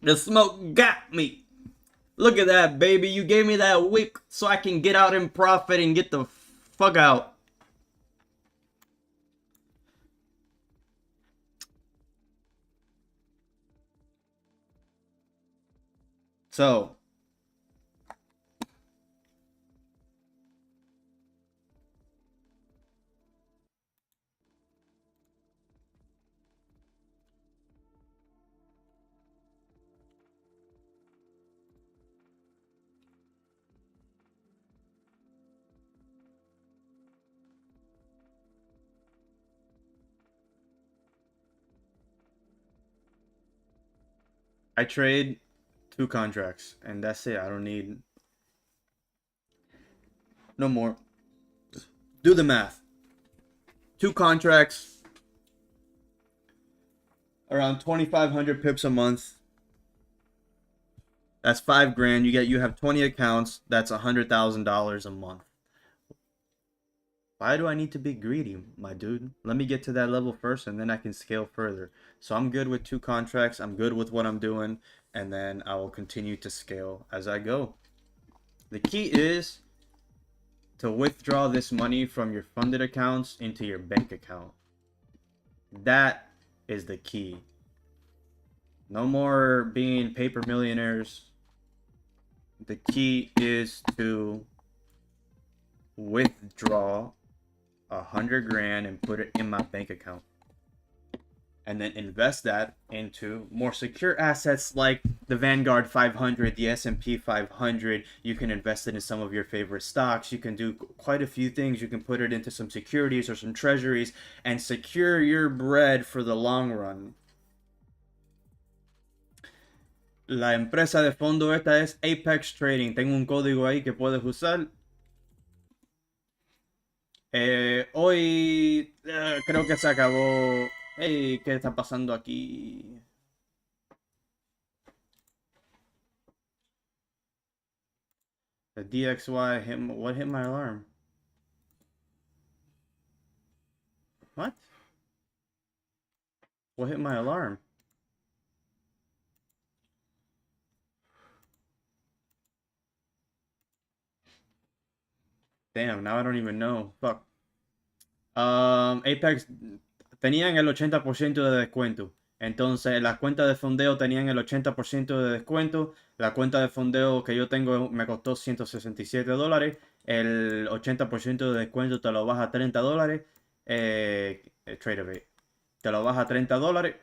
The smoke got me. Look at that, baby. You gave me that wick so I can get out in profit and get the fuck out. So, I trade 2 contracts, and that's it. I don't need no more. Do the math. 2 contracts, around 2,500 pips a month. That's 5 grand. You have 20 accounts. That's $100,000 a month. Why do I need to be greedy, my dude? Let me get to that level first, and then I can scale further. So I'm good with 2 contracts. I'm good with what I'm doing, and then I will continue to scale as I go. The key is to withdraw this money from your funded accounts into your bank account. That is the key. No more being paper millionaires. The key is to withdraw 100 grand and put it in my bank account, and then invest that into more secure assets like the Vanguard 500, the S&P 500. You can invest it in some of your favorite stocks. You can do quite a few things. You can put it into some securities or some treasuries and secure your bread for the long run. La empresa de fondo esta es Apex Trading. Tengo un código ahí que puedes usar. Hoy creo que se acabó. Hey, ¿qué está pasando aquí? The DXY what hit my alarm? What? What hit my alarm? Damn, now I don't even know. Fuck. Apex tenían el 80% de descuento. Entonces, las cuentas de fondeo tenían el 80% de descuento. La cuenta de fondeo que yo tengo me costó $167. El 80% de descuento te lo baja a $30. Trade te lo baja a $30.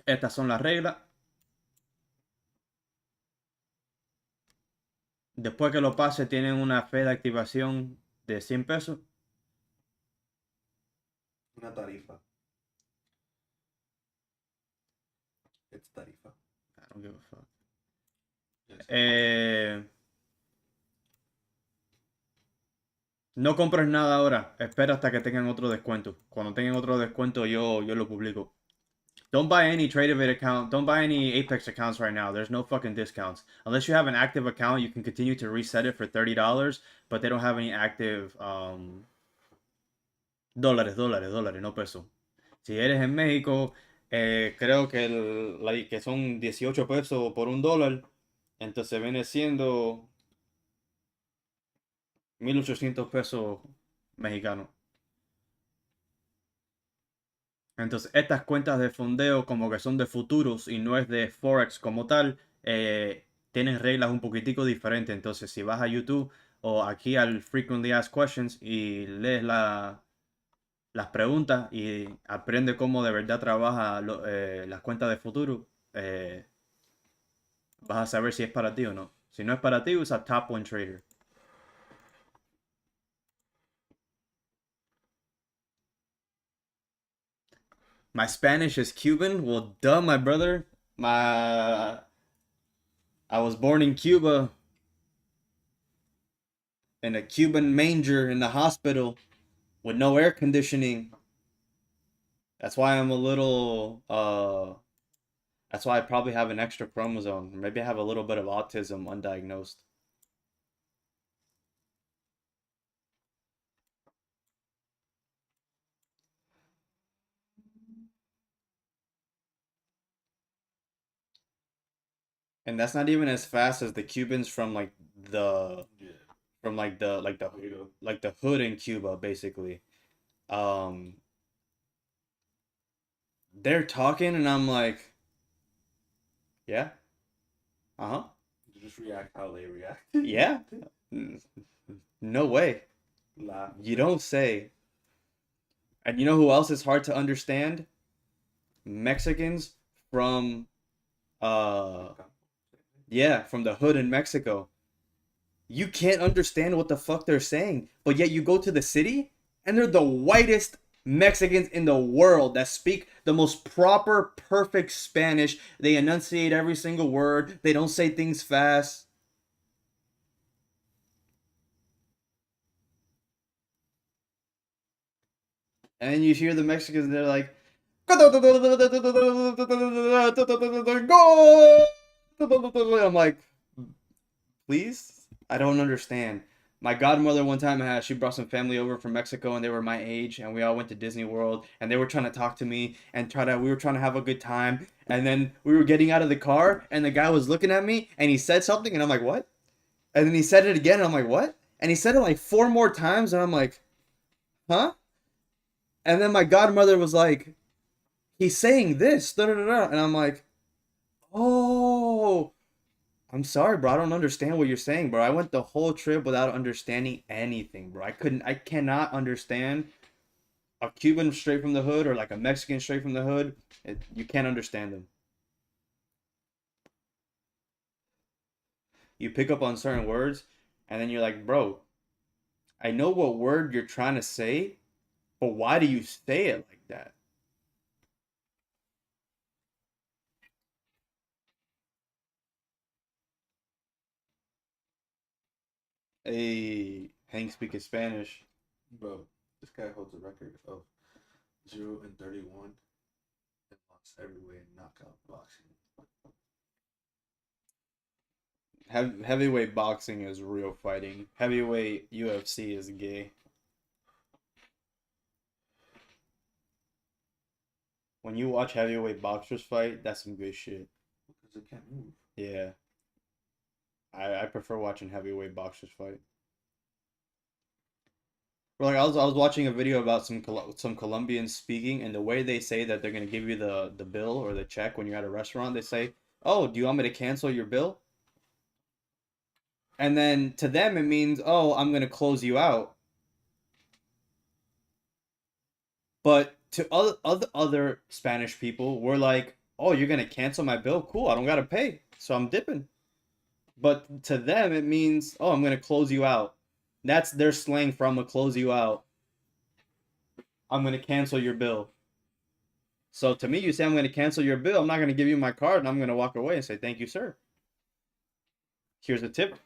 Estas son las reglas. Después que lo pase, tienen una fe de activación de 100 pesos. Una tarifa. Es tarifa. I don't give a fuck. Yes. No compres nada ahora. Espera hasta que tengan otro descuento. Cuando tengan otro descuento, yo lo publico. Don't buy any TradeAvid account. Don't buy any Apex accounts right now. There's no fucking discounts. Unless you have an active account, you can continue to reset it for $30, but they don't have any active dólares, no pesos. Si eres en México, creo que, que son 18 pesos por $1. Entonces viene siendo 1.800 pesos mexicanos. Entonces, estas cuentas de fondeo como que son de futuros y no es de Forex como tal, tienen reglas un poquitico diferentes. Entonces, si vas a YouTube o aquí al Frequently Asked Questions y lees las preguntas y aprende cómo de verdad trabaja las cuentas de futuro, vas a saber si es para ti o no. Si no es para ti, usa Top One Trader. My Spanish is Cuban. Well, duh, my brother. I was born in Cuba in a Cuban manger in the hospital with no air conditioning. That's why I'm a little that's why I probably have an extra chromosome. Maybe I have a little bit of autism undiagnosed. And that's not even as fast as the Cubans from like the Yeah. from like the hood in Cuba basically. Um they're talking and I'm like, yeah. Uh-huh. You just react how they react. Yeah. No way. Laugh. You don't say. And you know who else is hard to understand? Mexicans from yeah, from the hood in Mexico. You can't understand what the fuck they're saying, but yet you go to the city and they're the whitest Mexicans in the world that speak the most proper, perfect Spanish. They enunciate every single word. They don't say things fast. And you hear the Mexicans, they're like, go! I'm like, please? I don't understand. My godmother one time she brought some family over from Mexico and they were my age and we all went to Disney World and they were trying to talk to me and we were trying to have a good time and then we were getting out of the car and the guy was looking at me and he said something and I'm like, what? And then he said it again and I'm like, what? And he said it like 4 more times and I'm like, huh? And then my godmother was like, he's saying this, da da da da. And I'm like, oh, I'm sorry, bro. I don't understand what you're saying, bro. I went the whole trip without understanding anything, bro. I cannot understand a Cuban straight from the hood or like a Mexican straight from the hood. You can't understand them. You pick up on certain words, and then you're like, bro, I know what word you're trying to say, but why do you say it like that? Hey, Hank speaking Spanish. Bro, this guy holds a record of 0-31 and lost everywhere in knockout boxing. Heavyweight boxing is real fighting. Heavyweight UFC is gay. When you watch heavyweight boxers fight, that's some good shit. Because they can't move. Yeah. I prefer watching heavyweight boxers fight. Like I was watching a video about some Colombians speaking, and the way they say that they're gonna give you the bill or the check when you're at a restaurant, they say, "Oh, do you want me to cancel your bill?" And then to them it means, "Oh, I'm gonna close you out." But to other Spanish people, we're like, "Oh, you're gonna cancel my bill? Cool, I don't gotta pay, so I'm dipping." But to them, it means, oh, I'm going to close you out. That's their slang for I'm going to close you out. I'm going to cancel your bill. So to me, you say I'm going to cancel your bill. I'm not going to give you my card, and I'm going to walk away and say, thank you, sir. Here's a tip.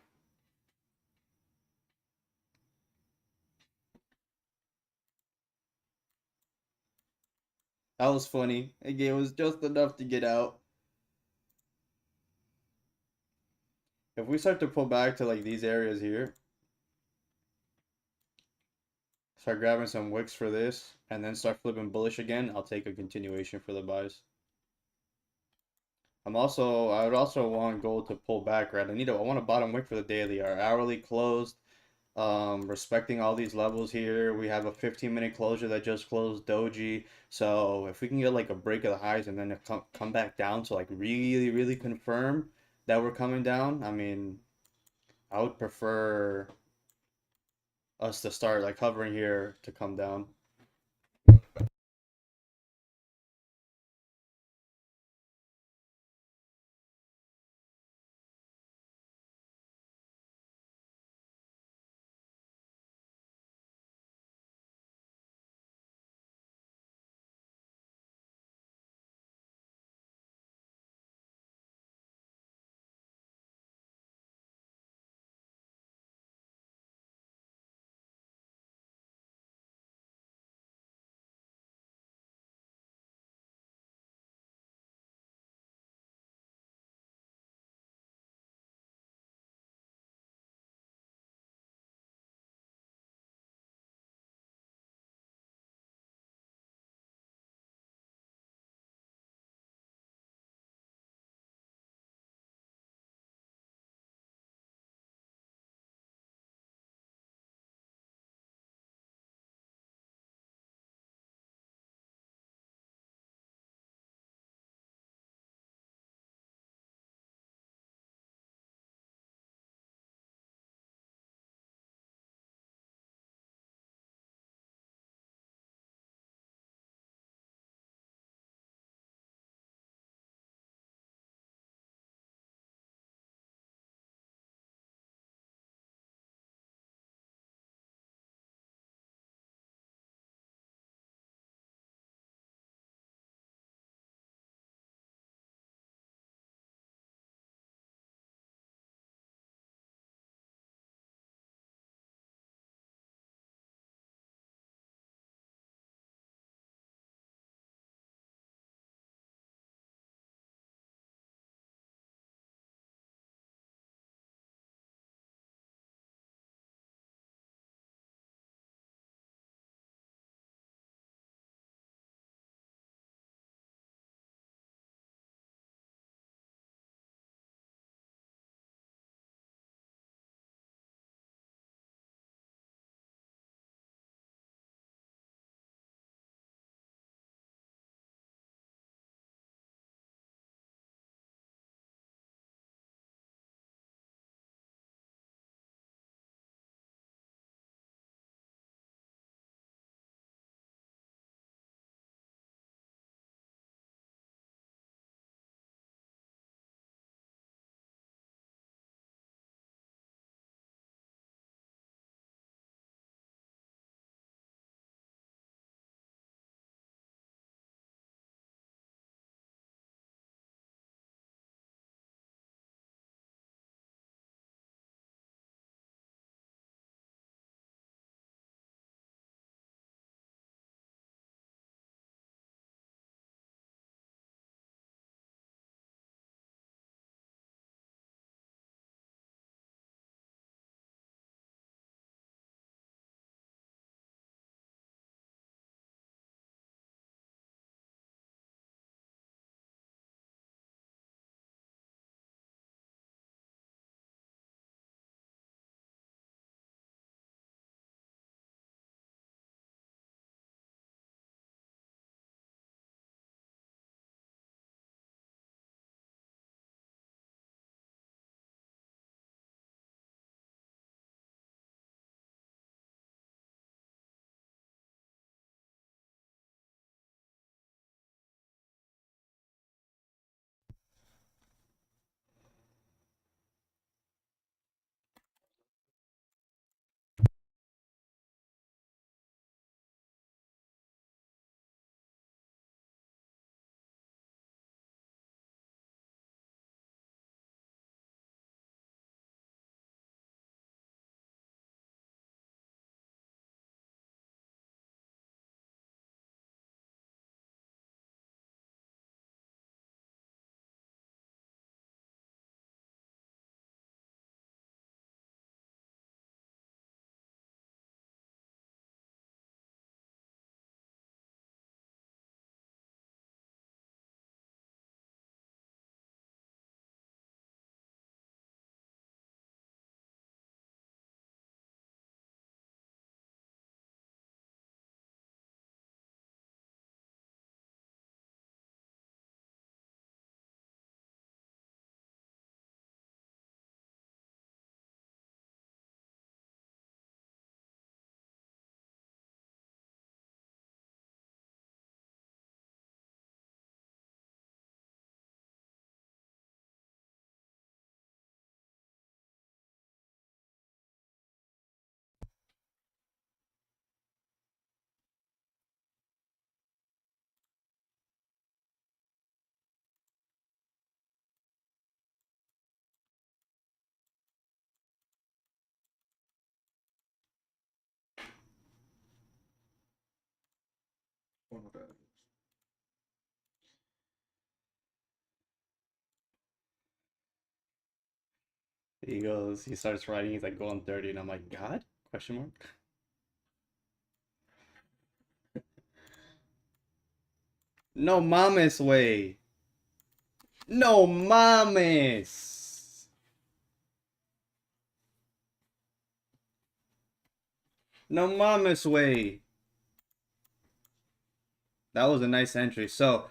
That was funny. It was just enough to get out. If we start to pull back to like these areas here, start grabbing some wicks for this, and then start flipping bullish again, I'll take a continuation for the buys. I would also want gold to pull back, right? I want a bottom wick for the daily. Our hourly closed, respecting all these levels here. We have a 15-minute closure that just closed doji. So if we can get like a break of the highs and then come back down to like really, really confirm that we're coming down, I mean, I would prefer us to start like hovering here to come down. He starts writing, he's like, go on 30, and I'm like, God? Question mark? No mames, way. No mames. No mames, way. That was a nice entry. So,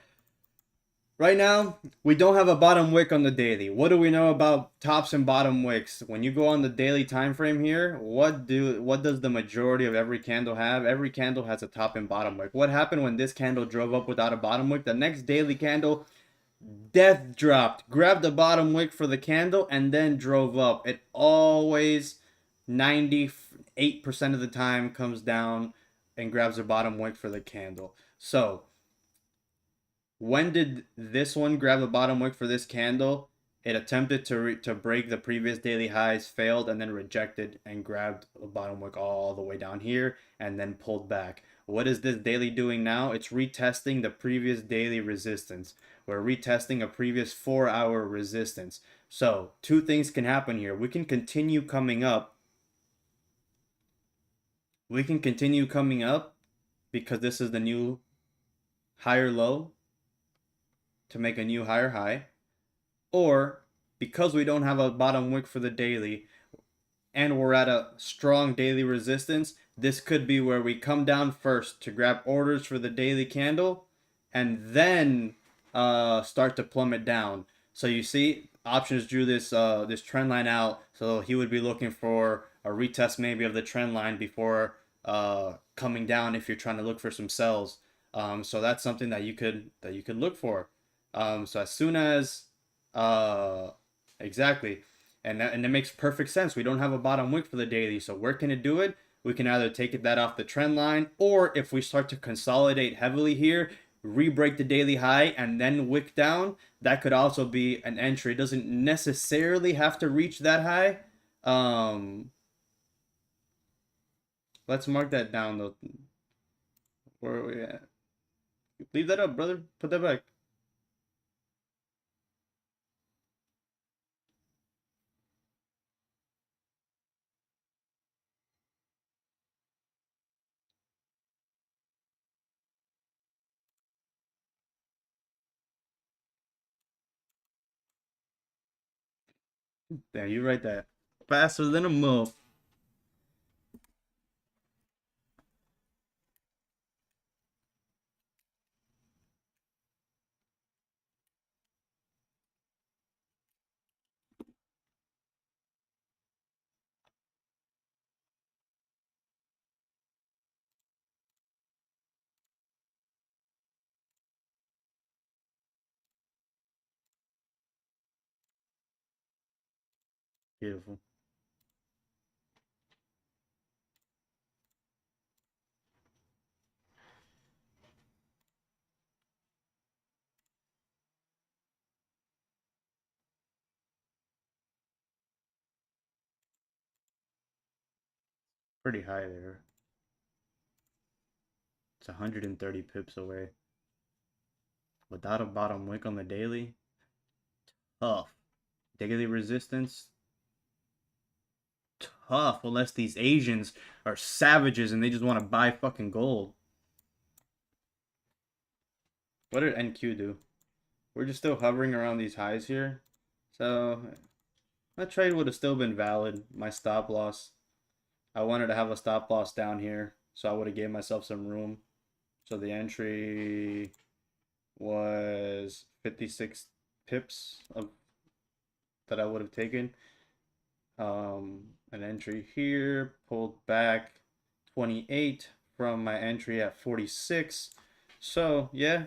right now, we don't have a bottom wick on the daily. What do we know about tops and bottom wicks? When you go on the daily time frame here, what does the majority of every candle have? Every candle has a top and bottom wick. What happened when this candle drove up without a bottom wick? The next daily candle death dropped, grabbed the bottom wick for the candle, and then drove up. It always 98% of the time comes down and grabs the bottom wick for the candle. So, when did this one grab the bottom wick for this candle? It attempted to break the previous daily highs, failed, and then rejected and grabbed the bottom wick all the way down here and then pulled back. What is this daily doing now? It's retesting the previous daily resistance. We're retesting a previous 4-hour resistance. So, two things can happen here. We can continue coming up. We can continue coming up because this is the new higher low to make a new higher high. Or because we don't have a bottom wick for the daily and we're at a strong daily resistance, this could be where we come down first to grab orders for the daily candle and then start to plummet down. So you see, options drew this trend line out, so he would be looking for a retest maybe of the trend line before coming down if you're trying to look for some sells. So that's something that you could look for. So as soon as uh, exactly. And it makes perfect sense. We don't have a bottom wick for the daily. So where can it do it? We can either take that off the trend line, or if we start to consolidate heavily here, re-break the daily high and then wick down, that could also be an entry. It doesn't necessarily have to reach that high. Let's mark that down though. Where are we at? Leave that up, brother. Put that back. There, you write that. Faster than a move. Beautiful. Pretty high there. It's 130 pips away. Without a bottom wick on the daily, tough. Daily resistance, tough. Unless these Asians are savages and they just want to buy fucking gold. What did NQ do? We're just still hovering around these highs here. So my trade would have still been valid. My stop loss. I wanted to have a stop loss down here, so I would have gave myself some room. So the entry was 56 pips of that I would have taken. An entry here, pulled back 28 from my entry at 46. So yeah,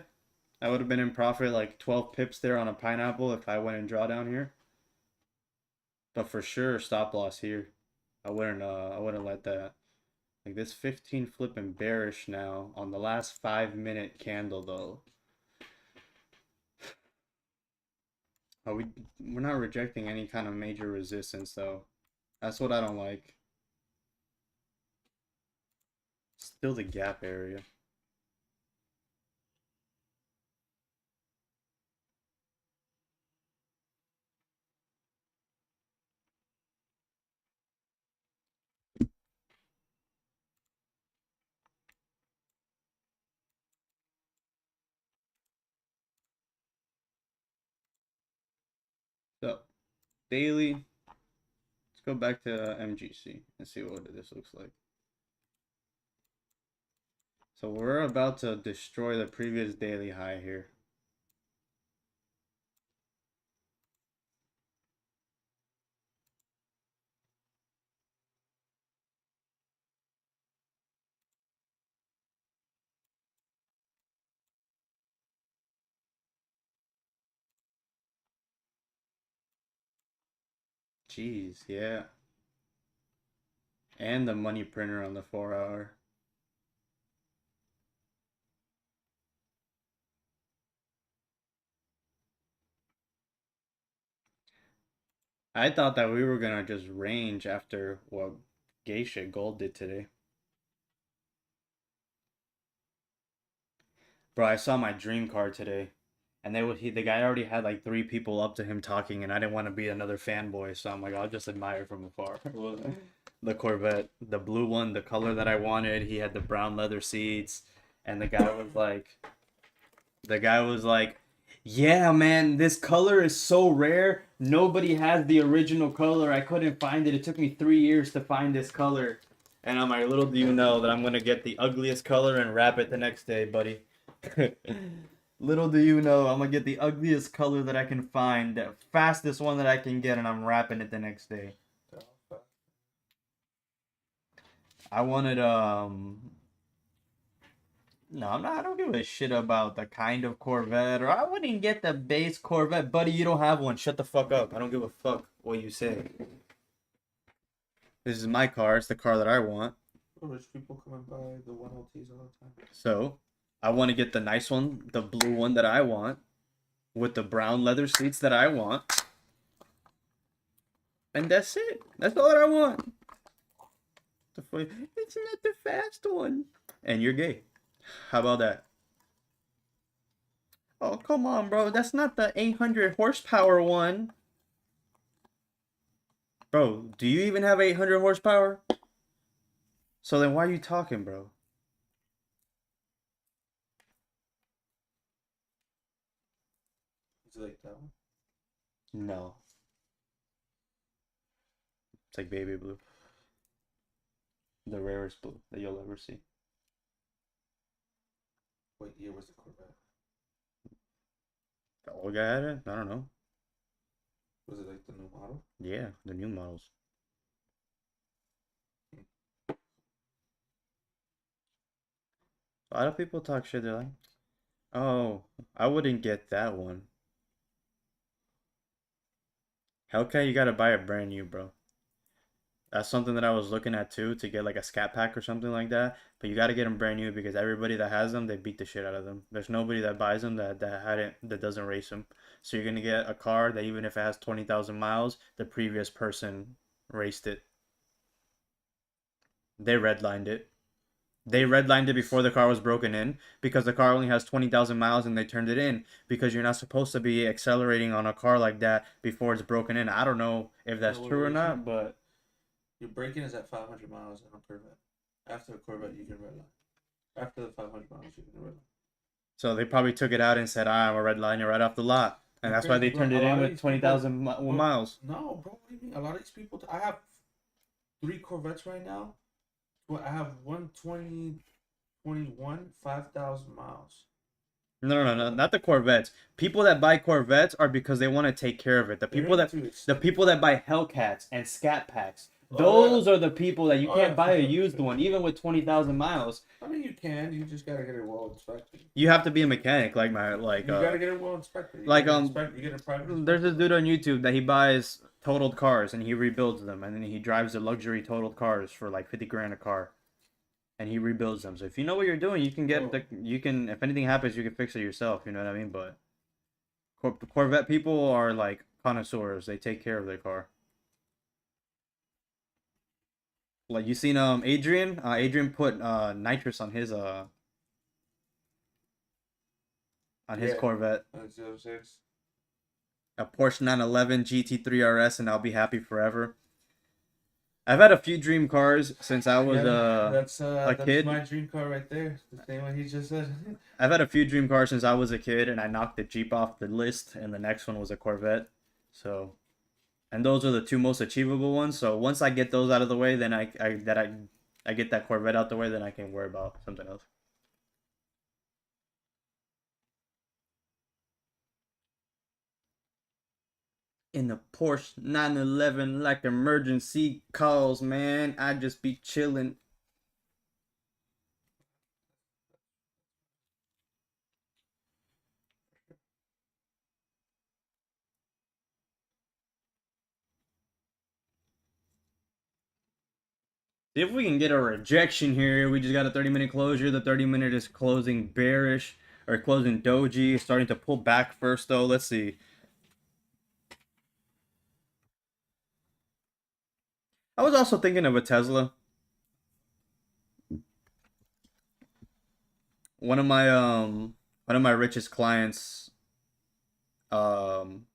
I would have been in profit like 12 pips there on a pineapple if I went and draw down here. But for sure, stop loss here. I wouldn't let that. Like this 15 flipping bearish now on the last 5-minute candle though. Are we're not rejecting any kind of major resistance though. That's what I don't like. Still the gap area. daily. Let's go back to MGC and see what this looks like. So we're about to destroy the previous daily high here. Jeez, yeah. And the money printer on the 4-hour. I thought that we were gonna just range after what Geisha Gold did today. Bro, I saw my dream card today. And the guy already had like 3 people up to him talking, and I didn't want to be another fanboy, so I'm like, I'll just admire from afar. The Corvette, the blue one, the color that I wanted. He had the brown leather seats, and the guy was like, yeah, man, this color is so rare. Nobody has the original color. I couldn't find it. It took me 3 years to find this color. And I'm like, little do you know that I'm gonna get the ugliest color and wrap it the next day, buddy. Little do you know, I'm gonna get the ugliest color that I can find, the fastest one that I can get, and I'm wrapping it the next day. I wanted no, I don't give a shit about the kind of Corvette, or I wouldn't get the base Corvette. Buddy, you don't have one. Shut the fuck up. I don't give a fuck what you say. This is my car. It's the car that I want. Rich people come and buy the 1LTs all the time. So, I want to get the nice one, the blue one that I want, with the brown leather seats that I want. And that's it. That's all that I want. It's not the fast one. And you're gay. How about that? Oh, come on, bro. That's not the 800 horsepower one. Bro, do you even have 800 horsepower? So then why are you talking, bro? Is it like that one? No. It's like baby blue. The rarest blue that you'll ever see. What year was the Corvette? The old guy had it? I don't know. Was it like the new model? Yeah, the new models. A lot of people talk shit. They're like, oh, I wouldn't get that one. Hellcat, you gotta buy it brand new, bro. That's something that I was looking at too, to get like a scat pack or something like that. But you gotta get them brand new because everybody that has them, they beat the shit out of them. There's nobody that buys them that doesn't race them. So you're gonna get a car that even if it has 20,000 miles, the previous person raced it. They redlined it. They redlined it before the car was broken in because the car only has 20,000 miles and they turned it in because you're not supposed to be accelerating on a car like that before it's broken in. I don't know if that's true or not, but your braking is at 500 miles on a Corvette. After the Corvette, you can redline. After the 500 miles, you can redline. So they probably took it out and said, I'm a redliner right off the lot. And that's why they turned it in with 20,000 miles. No, bro, what do you mean? A lot of these people, I have 3 Corvettes right now. Well, I have 120, 21, 5,000 miles. No, not the Corvettes. People that buy Corvettes are because they want to take care of it. The people that buy Hellcats and Scat Packs, those are the people that you can't buy a used one, even with 20,000 miles. I mean, you can. You just gotta get it well inspected. You have to be a mechanic, like you gotta get it well inspected. You like get a private there's this dude on YouTube that he buys totaled cars and he rebuilds them, and then he drives the luxury totaled cars for like 50 grand a car, and he rebuilds them. So if you know what you're doing, you can if anything happens, you can fix it yourself. You know what I mean? But Corvette people are like connoisseurs. They take care of their car. Like you seen Adrian? Adrian put nitrous on his Corvette. A Porsche 911 GT3 RS, and I'll be happy forever. I've had a few dream cars since I was a kid. That's my dream car right there. The same one he just said. I've had a few dream cars since I was a kid, and I knocked the Jeep off the list, and the next one was a Corvette. So, And those are the two most achievable ones. So once I get those out of the way, then I get that Corvette out the way, then I can worry about something else. In the Porsche 911, like emergency calls, man. I just be chilling. If we can get a rejection here, we just got a 30-minute closure. The 30-minute is closing bearish or closing doji, starting to pull back first though. Let's see. I was also thinking of a Tesla. One of my richest clients um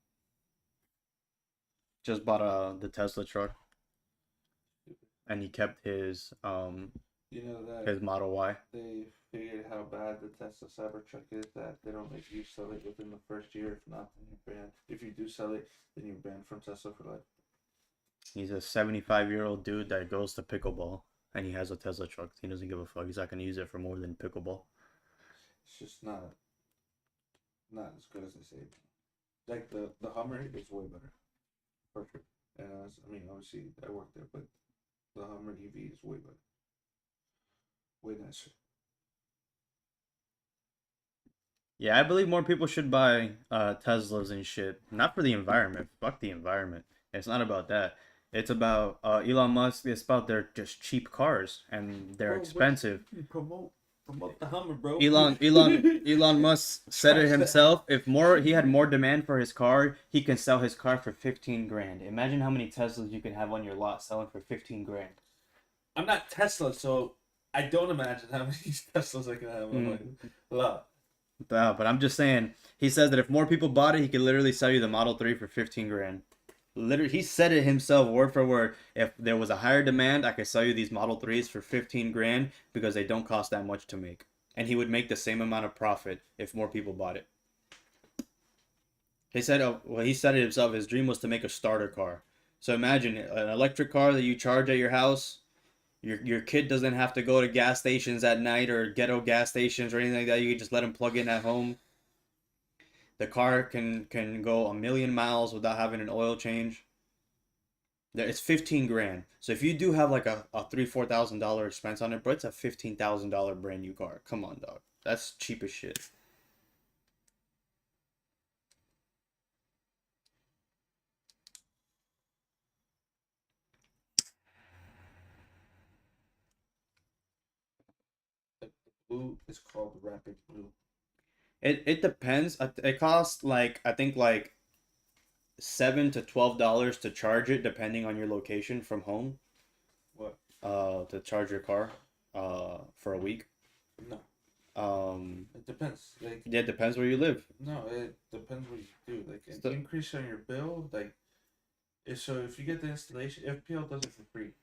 just bought the Tesla truck, and he kept his You know that his Model Y. they figured how bad the Tesla Cybertruck is that they don't make you sell it within the first year. If not, then you're banned. If you do sell it, then you're banned from Tesla for life. He's a 75-year-old dude that goes to pickleball, and he has a Tesla truck. He doesn't give a fuck. He's not gonna use it for more than pickleball. It's just not as good as they say. Like the Hummer is way better, for sure. And I mean, obviously I work there, but the Hummer EV is way better, way nicer. Yeah, I believe more people should buy Teslas and shit. Not for the environment. Fuck the environment. It's not about that. It's about Elon Musk. It's about their just cheap cars, and they're expensive. Promote the Hummer, bro. Elon Musk said it himself. If he had more demand for his car, he can sell his car for 15 grand. Imagine how many Teslas you can have on your lot selling for 15 grand. I'm not Tesla, so I don't imagine how many Teslas I can have on my lot. But I'm just saying, he says that if more people bought it, he could literally sell you the Model 3 for 15 grand. Literally, he said it himself, word for word. If there was a higher demand, I could sell you these Model 3s for 15 grand because they don't cost that much to make. And he would make the same amount of profit if more people bought it. He said, well, he said it himself. His dream was to make a starter car. So imagine an electric car that you charge at your house. Your kid doesn't have to go to gas stations at night or ghetto gas stations or anything like that. You can just let him plug in at home. The car can go a million miles without having an oil change. It's 15 grand. So if you do have like a $3,000-$4,000 expense on it, bro, it's a $15,000 brand new car. Come on, dog. That's cheap as shit. The blue is called Rapid Blue. It depends. It costs like I think like $7 to $12 to charge it, depending on your location from home. What? To charge your car, for a week. No. It depends. Like, Yeah, it depends where you live. no, it depends what you do. Like, an So, increase on your bill, like, so if you get the installation, FPL does it for free. It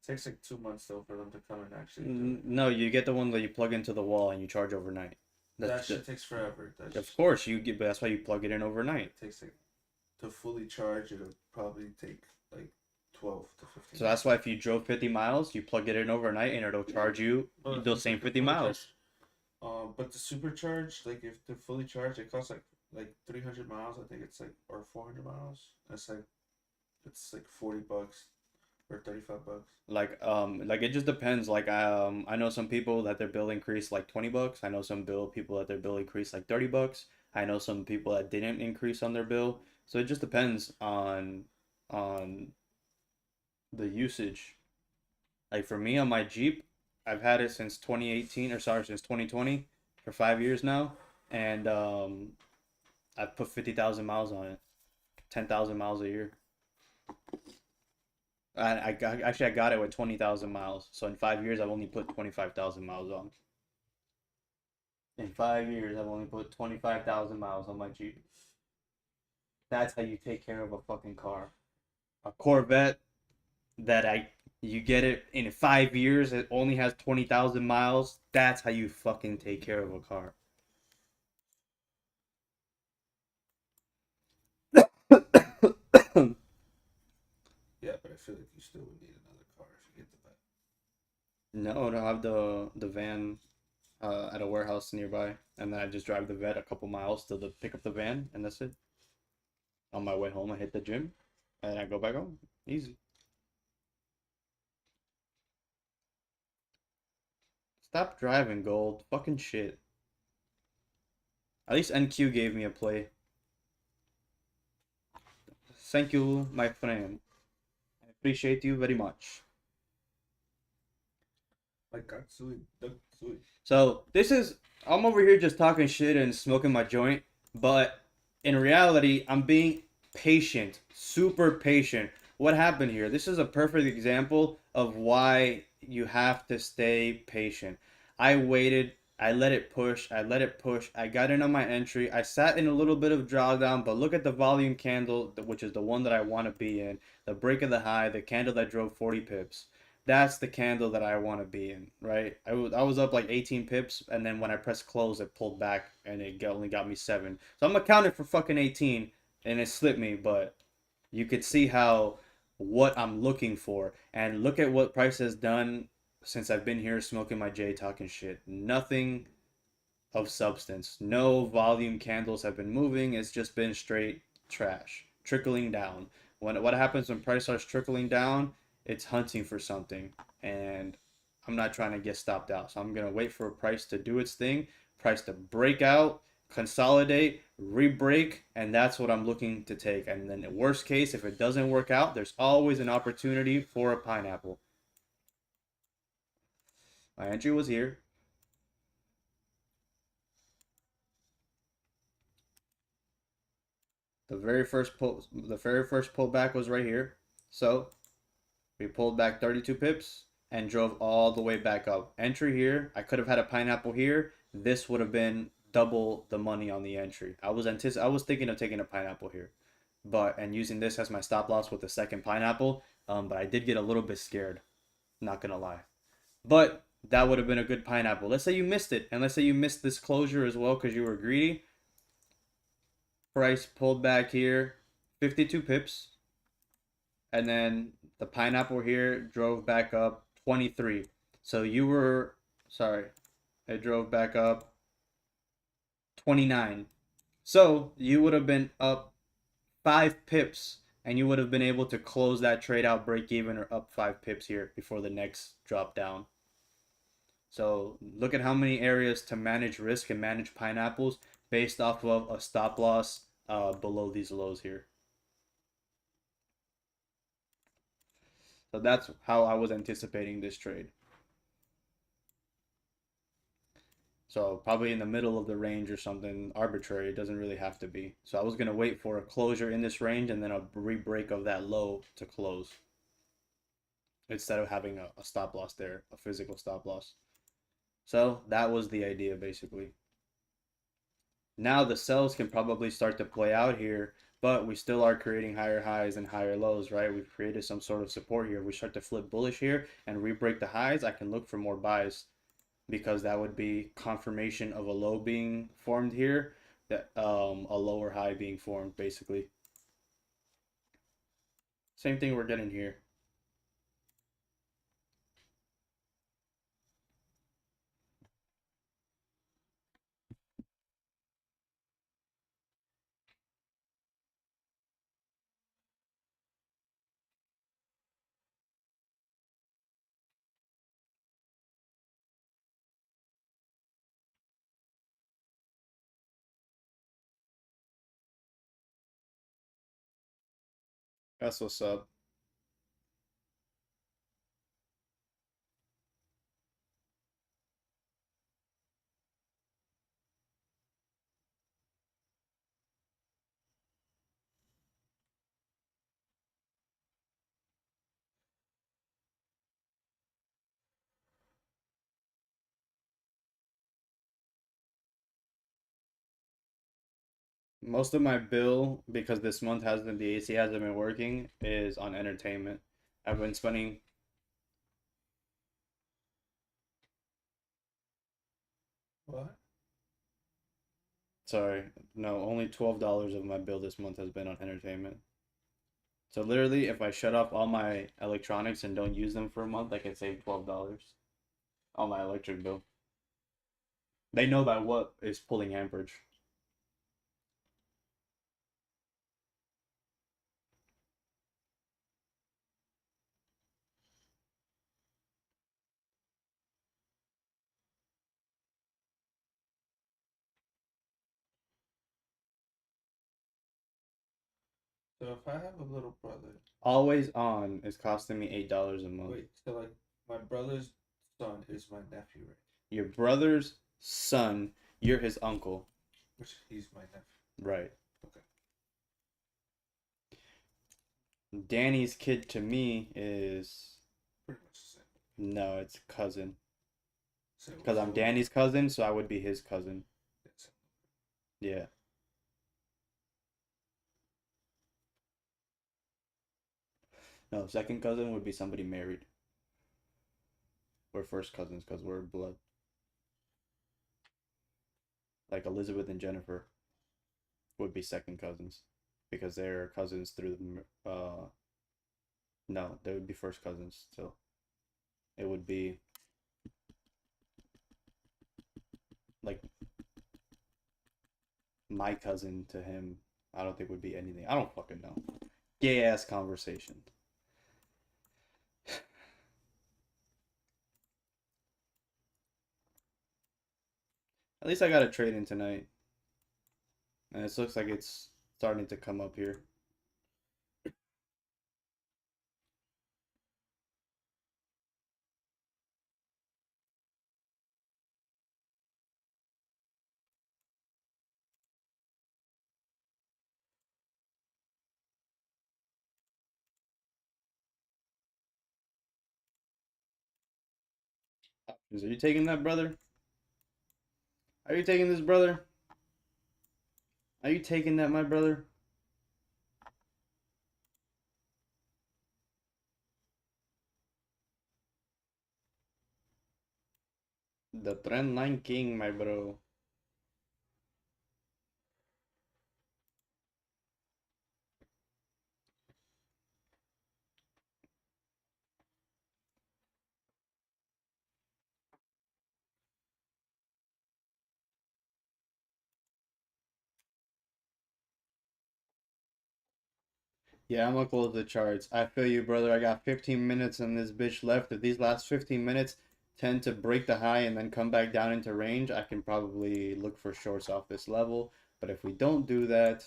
takes like 2 months though for them to come and actually do it. no, you get the one that you plug into the wall and you charge overnight. That shit takes forever. Of course, that's why you plug it in overnight. It takes like, to fully charge, it'll probably take like 12 to 15. So that's why if you drove 50 miles, you plug it in overnight and it'll charge you those same 50 miles. But the supercharge, like if to fully charge, it costs like 300 miles. I think it's like, or 400 miles. It's like $40 or $35. Like it just depends. Like I know some people that their bill increased like $20. I know some people that their bill increased like $30. I know some people that didn't increase on their bill. So it just depends on the usage. Like for me on my Jeep, I've had it since 2018, or sorry, since 2020, for 5 years now, and I've put 50,000 miles on it, 10,000 miles a year. I got it with 20,000 miles. So in 5 years, I've only put 25,000 miles on. In 5 years, I've only put 25,000 miles on my Jeep. That's how you take care of a fucking car. A Corvette you get it in 5 years, it only has 20,000 miles. That's how you fucking take care of a car. feel like you still would need another car to get the bet. No, I have the van at a warehouse nearby, and then I just drive the vet a couple miles to pick up the van, and that's it. On my way home, I hit the gym, and I go back home. Easy. Stop driving, Gold. Fucking shit. At least NQ gave me a play. Thank you, my friend. I appreciate you very much. Like Katsui, Katsui. So I'm over here just talking shit and smoking my joint, but in reality, I'm being patient, super patient. What happened here? This is a perfect example of why you have to stay patient. I waited, I let it push, I let it push. I got in on my entry. I sat in a little bit of drawdown, but look at the volume candle, which is the one that I want to be in. The break of the high, the candle that drove 40 pips. That's the candle that I want to be in, right? I was up like 18 pips, and then when I pressed close, it pulled back, and it only got me 7. So I'm accounting for fucking 18, and it slipped me, but you could see how what I'm looking for, and look at what price has done since I've been here smoking my J talking shit. Nothing of substance. No volume candles have been moving. It's just been straight trash, trickling down. What happens when price starts trickling down? It's hunting for something, and I'm not trying to get stopped out. So I'm gonna wait for a price to do its thing, price to break out, consolidate, re-break, and that's what I'm looking to take. And then worst case, if it doesn't work out, there's always an opportunity for a pineapple. My entry was here. The very first pullback was right here. So we pulled back 32 pips and drove all the way back up. Entry here, I could have had a pineapple here. This would have been double the money on the entry. I was thinking of taking a pineapple here, and using this as my stop loss with the second pineapple. But I did get a little bit scared, not gonna lie. But that would have been a good pineapple. Let's say you missed it, and let's say you missed this closure as well because you were greedy. Price pulled back here, 52 pips, and then the pineapple here drove back up 23. So you were, sorry, it drove back up 29. So you would have been up 5 pips, and you would have been able to close that trade out break even or up 5 pips here before the next drop down. So look at how many areas to manage risk and manage pineapples based off of a stop loss below these lows here. So that's how I was anticipating this trade. So probably in the middle of the range or something arbitrary. It doesn't really have to be. So I was going to wait for a closure in this range and then a re-break of that low to close instead of having a stop loss there, a physical stop loss. So that was the idea basically. Now the sells can probably start to play out here, but we still are creating higher highs and higher lows, right? We've created some sort of support here. If we start to flip bullish here and re-break the highs, I can look for more buys because that would be confirmation of a low being formed here, that a lower high being formed basically. Same thing we're getting here. That's what's up. Most of my bill, because this month hasn't the AC hasn't been working, is on entertainment. I've been spending, What? sorry, no, only $12 of my bill this month has been on entertainment. So literally, if I shut off all my electronics and don't use them for a month, I can save $12 on my electric bill. They know by what is pulling amperage. So if I have a little brother, Always on is costing me $8 a month. wait, so like my brother's son is my nephew, right? Your brother's son, you're his uncle. Which he's my nephew. Right. Okay. Danny's kid to me is Pretty much the same. no, it's cousin. Same. Because I'm Danny's cousin, so I would be his cousin. Same. Yeah. No, second cousin would be somebody married. We're first cousins because we're blood. Like Elizabeth and Jennifer would be second cousins because they're cousins through no, they would be first cousins still. It would be like my cousin to him. I don't think would be anything. I don't fucking know. Gay ass conversation. At least I got a trade in tonight. And it looks like it's starting to come up here. Are you taking that, brother? Are you taking this, brother? Are you taking that, my brother? The trend line king, my bro. Yeah, I'm gonna close the charts. I feel you, brother. I got 15 minutes on this bitch left. If these last 15 minutes tend to break the high and then come back down into range, I can probably look for shorts off this level. But if we don't do that,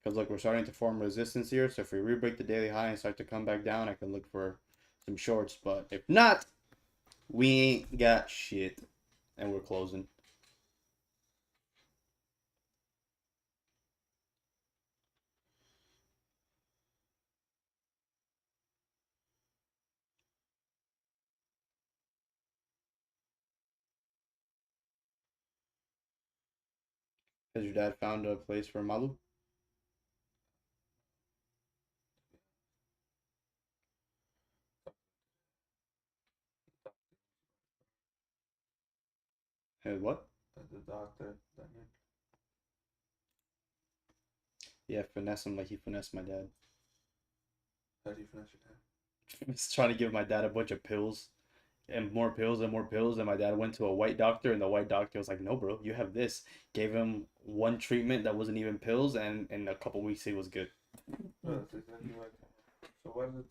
because look, we're starting to form resistance here. So if we re-break the daily high and start to come back down, I can look for some shorts. But if not, we ain't got shit. And we're closing. Has your dad found a place for Malu? Hey, what? The doctor. Daniel. Yeah, finesse him like he finessed my dad. How do you finish your time? He's trying to give my dad a bunch of pills and more pills and more pills. And my dad went to a white doctor, and the white doctor was like, "No, bro, you have this." Gave him one treatment that wasn't even pills, and in a couple weeks he was good. Bro, that's exactly like that. So why does it?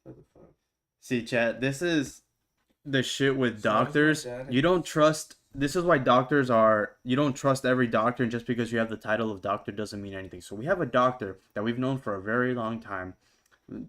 What the fuck? See, chat, this is the shit with So why does my doctors. dad You don't trust. This is why doctors are. You don't trust every doctor, and just because you have the title of doctor doesn't mean anything. So we have a doctor that we've known for a very long time.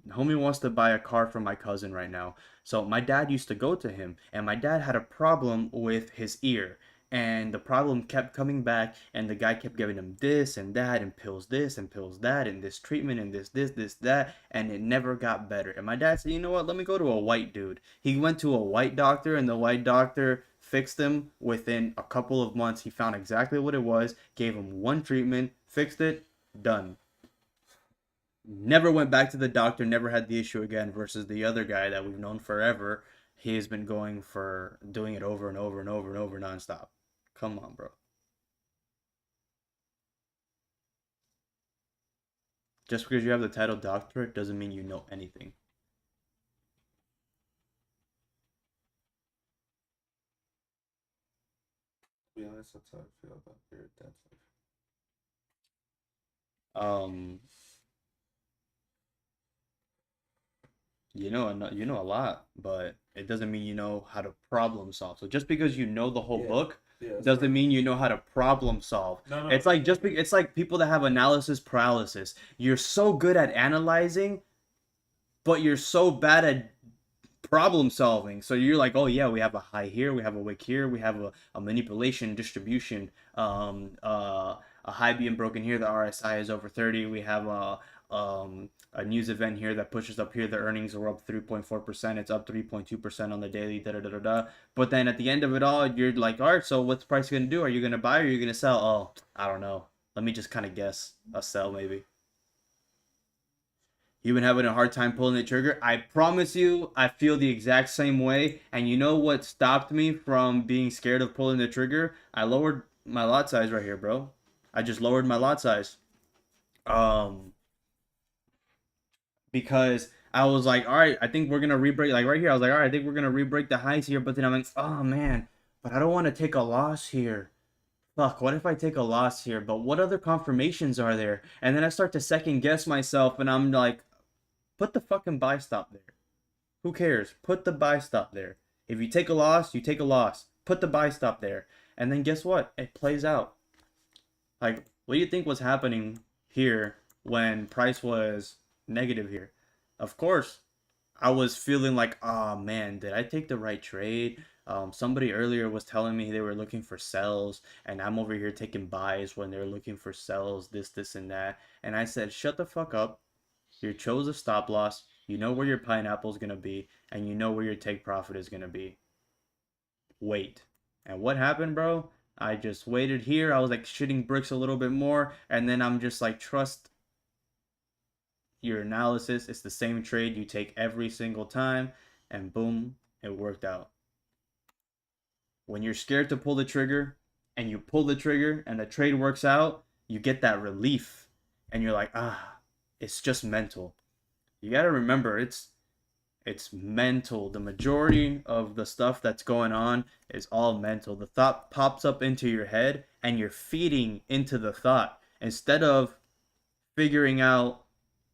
Homie wants to buy a car for my cousin right now. So my dad used to go to him, and my dad had a problem with his ear. And the problem kept coming back, and the guy kept giving him this and that, and pills this and pills that, and this treatment and this, that, and it never got better. And my dad said, you know what, let me go to a white dude. He went to a white doctor, and the white doctor fixed him within a couple of months. He found exactly what it was, gave him one treatment, fixed it, done. Never went back to the doctor, never had the issue again, versus the other guy that we've known forever. He has been going for doing it over and over and over and over nonstop. Come on, bro. Just because you have the title doctorate doesn't mean you know anything. To be honest, that's how I feel about your death. Um, you know a lot, but it doesn't mean you know how to problem solve. So just because you know the whole book doesn't mean you know how to problem solve. No, no. It's like it's like people that have analysis paralysis. You're so good at analyzing, but you're so bad at problem solving. So you're like, oh yeah, we have a high here, we have a wick here, we have a manipulation distribution, a high being broken here. The RSI is over 30. We have a news event here that pushes up here. The earnings are up 3.4%. It's up 3.2% on the daily. Da da da da da. But then at the end of it all, you're like, all right, so what's the price gonna do? Are you gonna buy or are you gonna sell? Oh, I don't know. Let me just kind of guess. A sell maybe. You've been having a hard time pulling the trigger. I promise you, I feel the exact same way. And you know what stopped me from being scared of pulling the trigger? I lowered my lot size right here, bro. I just lowered my lot size. Um, because I was like, all right, I think we're gonna re-break. Like right here, I was like, all right, I think we're gonna re-break the highs here. But then I'm like, oh man, but I don't want to take a loss here. Fuck, what if I take a loss here? But what other confirmations are there? And then I start to second guess myself, and I'm like, put the fucking buy stop there. Who cares? Put the buy stop there. If you take a loss, you take a loss. Put the buy stop there. And then guess what? It plays out. Like, what do you think was happening here when price was negative here? Of course, I was feeling like, oh man, did I take the right trade? Somebody earlier was telling me they were looking for sells, and I'm over here taking buys when they're looking for sells, this, and that. And I said, shut the fuck up. You chose a stop loss. You know where your pineapple is going to be, and you know where your take profit is going to be. Wait. And what happened, bro? I just waited here. I was like shitting bricks a little bit more, and then I'm just like, trust your analysis. It's the same trade you take every single time, and boom, it worked out. When you're scared to pull the trigger, and you pull the trigger, and the trade works out, you get that relief, and you're like, ah, it's just mental. You got to remember it's mental. The majority of the stuff that's going on is all mental. The thought pops up into your head and you're feeding into the thought instead of figuring out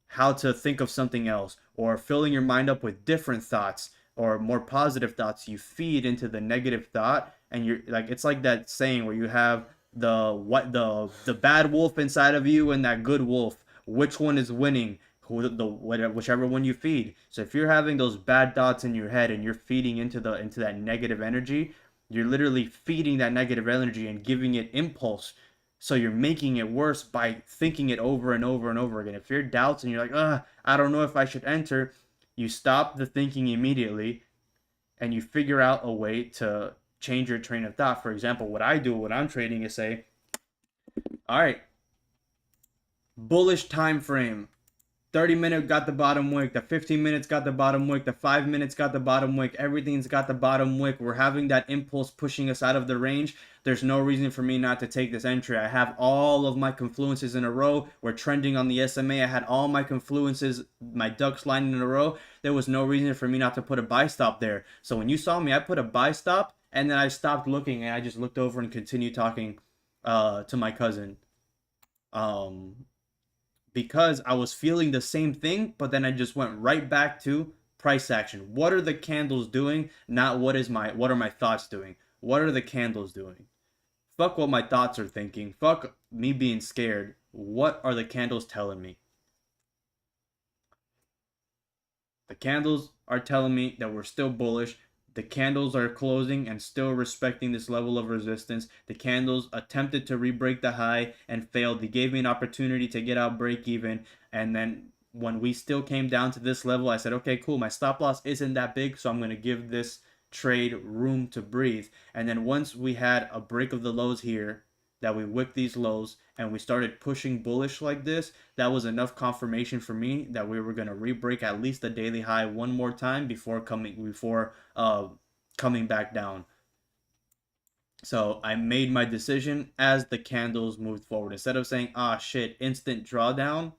how to think of something else or filling your mind up with different thoughts or more positive thoughts. You feed into the negative thought and you're like, it's like that saying where you have the bad wolf inside of you and that good wolf. Which one is winning? Whichever one you feed. So if you're having those bad thoughts in your head and you're feeding into that negative energy, you're literally feeding that negative energy and giving it impulse. So you're making it worse by thinking it over and over and over again. If you're doubts and you're like, I don't know if I should enter, you stop the thinking immediately and you figure out a way to change your train of thought. For example, what I do when I'm trading is say, all right, bullish time frame. 30-minute got the bottom wick, the 15 minutes got the bottom wick, the 5 minutes got the bottom wick, everything's got the bottom wick. We're having that impulse pushing us out of the range. There's no reason for me not to take this entry. I have all of my confluences in a row. We're trending on the SMA. I had all my confluences, my ducks lining in a row. There was no reason for me not to put a buy stop there. So when you saw me, I put a buy stop and then I stopped looking and I just looked over and continued talking to my cousin. Because I was feeling the same thing, but then I just went right back to price action. What are the candles doing? Not what are my thoughts doing? What are the candles doing? Fuck what my thoughts are thinking. Fuck me being scared. What are the candles telling me? The candles are telling me that we're still bullish. The candles are closing and still respecting this level of resistance. The candles attempted to re-break the high and failed. They gave me an opportunity to get out break even. And then when we still came down to this level, I said, okay, cool. My stop loss isn't that big, so I'm going to give this trade room to breathe. And then once we had a break of the lows here, that we wicked these lows and we started pushing bullish like this, that was enough confirmation for me that we were going to re-break at least the daily high one more time before coming back down. So I made my decision as the candles moved forward. Instead of saying, ah shit, instant drawdown,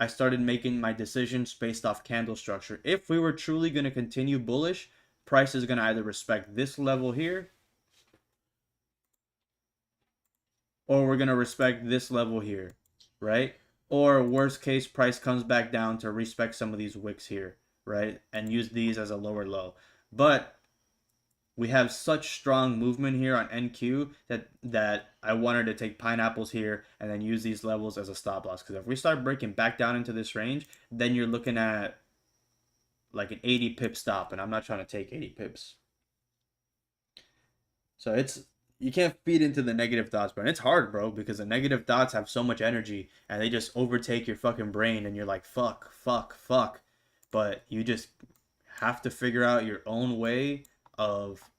I started making my decisions based off candle structure. If we were truly going to continue bullish, price is going to either respect this level here, or we're going to respect this level here, right? Or worst case, price comes back down to respect some of these wicks here, right? And use these as a lower low. But we have such strong movement here on NQ that I wanted to take pineapples here and then use these levels as a stop loss. Because if we start breaking back down into this range, then you're looking at like an 80 pip stop, and I'm not trying to take 80 pips. So it's, you can't feed into the negative thoughts, bro. And it's hard, bro, because the negative thoughts have so much energy and they just overtake your fucking brain, and you're like, fuck, fuck, fuck. But you just have to figure out your own way of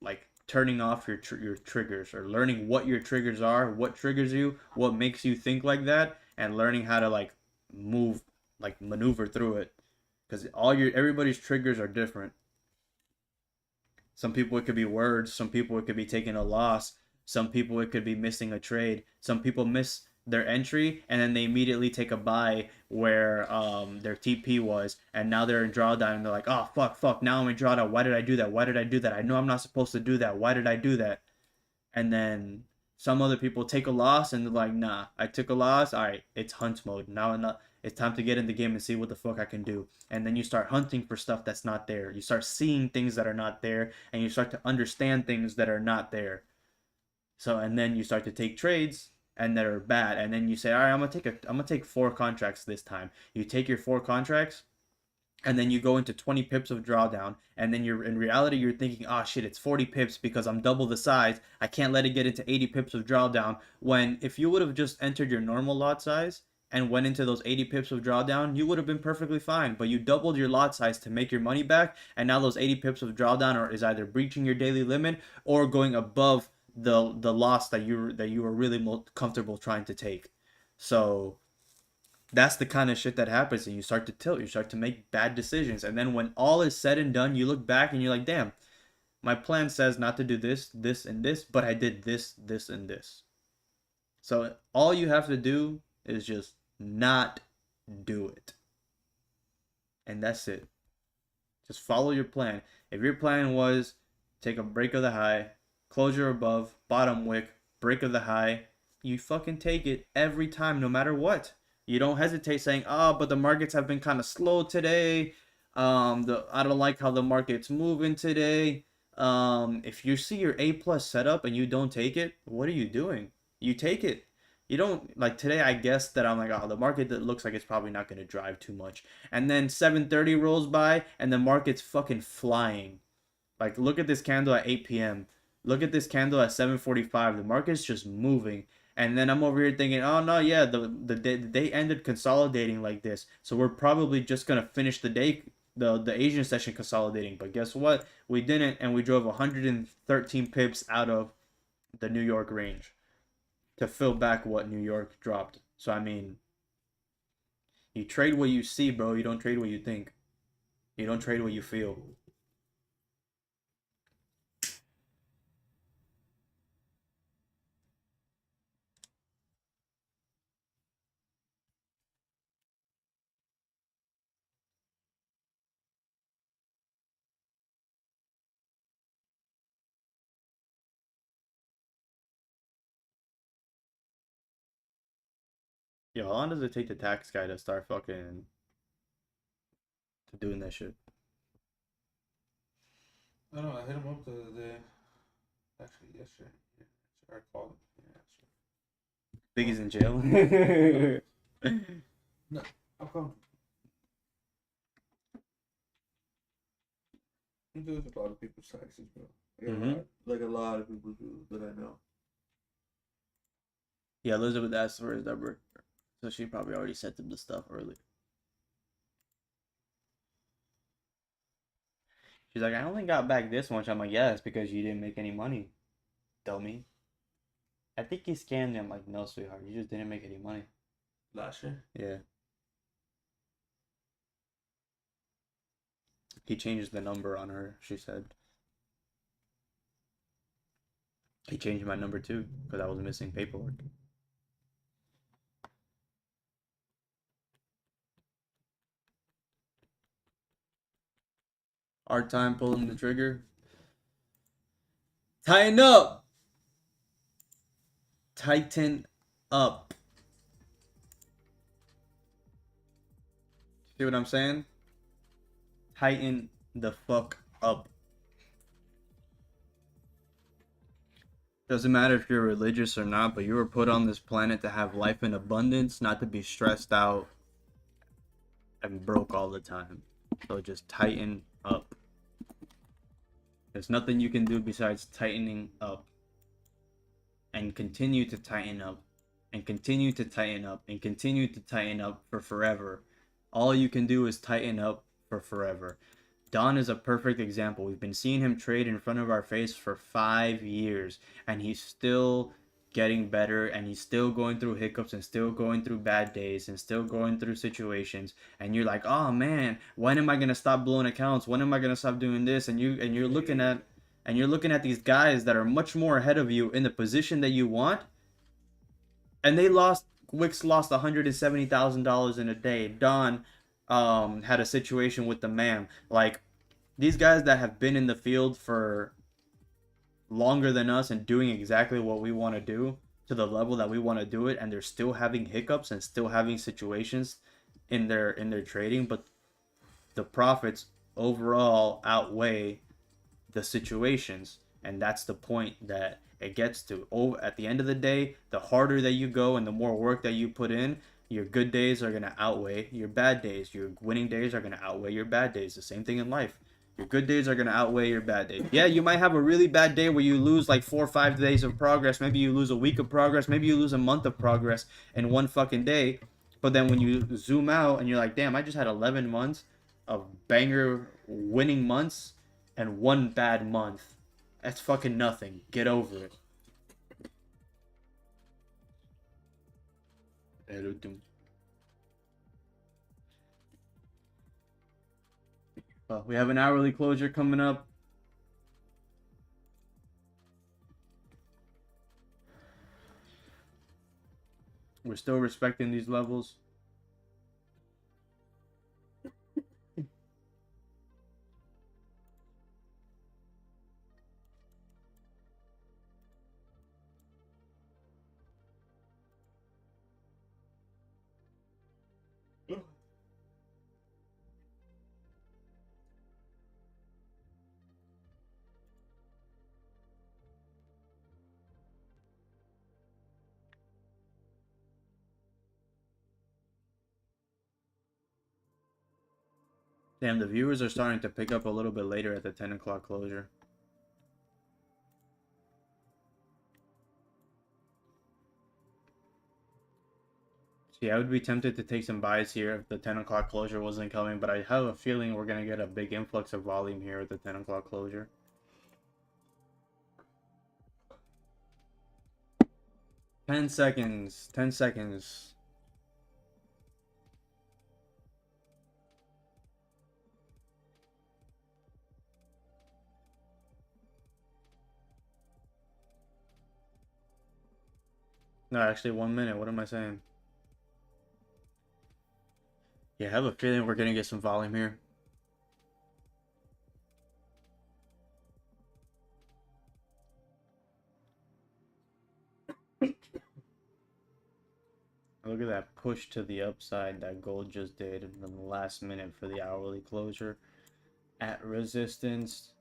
like turning off your triggers, or learning what your triggers are, what triggers you, what makes you think like that, and learning how to like move, like maneuver through it, because everybody's triggers are different. Some people it could be words, some people it could be taking a loss, some people it could be missing a trade, some people miss their entry and then they immediately take a buy where their TP was, and now they're in drawdown and they're like, oh fuck, fuck, now I'm in drawdown. Why did I do that? Why did I do that? I know I'm not supposed to do that. Why did I do that? And then some other people take a loss and they're like, nah, I took a loss. All right, it's hunt mode. Now it's time to get in the game and see what the fuck I can do. And then you start hunting for stuff that's not there. You start seeing things that are not there, and you start to understand things that are not there. So, and then you start to take trades and that are bad. And then you say, all right, I'm gonna take 4 contracts this time. You take your 4 contracts, and then you go into 20 pips of drawdown, and then you're in reality you're thinking, oh shit, it's 40 pips because I'm double the size, I can't let it get into 80 pips of drawdown. When if you would have just entered your normal lot size and went into those 80 pips of drawdown, you would have been perfectly fine. But you doubled your lot size to make your money back, and now those 80 pips of drawdown is either breaching your daily limit or going above the loss that you were really comfortable trying to take. So that's the kind of shit that happens, and you start to tilt, you start to make bad decisions, and then when all is said and done, you look back and you're like, damn, my plan says not to do this, this, and this, but I did this, this, and this. So all you have to do is just not do it, and that's it. Just follow your plan. If your plan was take a break of the high, closure above, bottom wick, break of the high, you fucking take it every time, no matter what. You don't hesitate saying, "Oh, but the markets have been kind of slow today. I don't like how the market's moving today." If you see your A plus setup and you don't take it, what are you doing? You take it. You don't like today. I guess that I'm like, oh, the market that looks like it's probably not going to drive too much, and then 7:30 rolls by and the market's fucking flying. Like, look at this candle at 8 p.m. Look at this candle at 7:45. The market's just moving. And then I'm over here thinking, oh no, yeah, the day ended consolidating like this. So we're probably just gonna finish the day, the Asian session consolidating. But guess what? We didn't, and we drove 113 pips out of the New York range to fill back what New York dropped. So I mean, you trade what you see, bro. You don't trade what you think. You don't trade what you feel. Yo, how long does it take the tax guy to start fucking to doing that shit? I don't know. I hit him up the other day. Actually, yesterday. Yeah, I called him. Yeah, Biggie's in jail. no, how come? He does a lot of people's taxes, bro. Like a lot of people do that I know. Yeah, Elizabeth asked for his number, so she probably already sent him the stuff early. She's like, I only got back this much. I'm like, yeah, it's because you didn't make any money, dummy. I think he scammed me. I'm like, no, sweetheart, you just didn't make any money. Last year? Yeah. He changed the number on her, she said. He changed my number too, because I was missing paperwork. Hard time pulling the trigger. Tighten up. Tighten up. See what I'm saying? Tighten the fuck up. Doesn't matter if you're religious or not, but you were put on this planet to have life in abundance, not to be stressed out and broke all the time. So just tighten up. There's nothing you can do besides tightening up. And continue to tighten up. And continue to tighten up. And continue to tighten up for forever. All you can do is tighten up for forever. Don is a perfect example. We've been seeing him trade in front of our face for 5 years, and he's still getting better, and he's still going through hiccups and still going through bad days and still going through situations. And you're like, oh man, when am I gonna stop blowing accounts? When am I gonna stop doing this? And you're looking at these guys that are much more ahead of you in the position that you want, and they lost. Wix lost $170,000 in a day. Don had a situation with the man. Like, these guys that have been in the field for longer than us and doing exactly what we want to do to the level that we want to do it, and they're still having hiccups and still having situations in their trading, but the profits overall outweigh the situations. And that's the point that it gets to. Oh, at the end of the day, the harder that you go and the more work that you put in, your good days are going to outweigh your bad days. Your winning days are going to outweigh your bad days. The same thing in life. Your good days are going to outweigh your bad days. Yeah, you might have a really bad day where you lose like 4 or 5 days of progress. Maybe you lose a week of progress. Maybe you lose a month of progress in one fucking day. But then when you zoom out and you're like, damn, I just had 11 months of banger winning months and one bad month. That's fucking nothing. Get over it. Well, we have an hourly closure coming up. We're still respecting these levels. Damn, the viewers are starting to pick up a little bit later at the 10 o'clock closure. See, I would be tempted to take some buys here if the 10 o'clock closure wasn't coming, but I have a feeling we're going to get a big influx of volume here at the 10 o'clock closure. 10 seconds. 10 seconds. No, actually 1 minute. What am I saying? Yeah, I have a feeling we're going to get some volume here. Look at that push to the upside that gold just did in the last minute for the hourly closure. At resistance,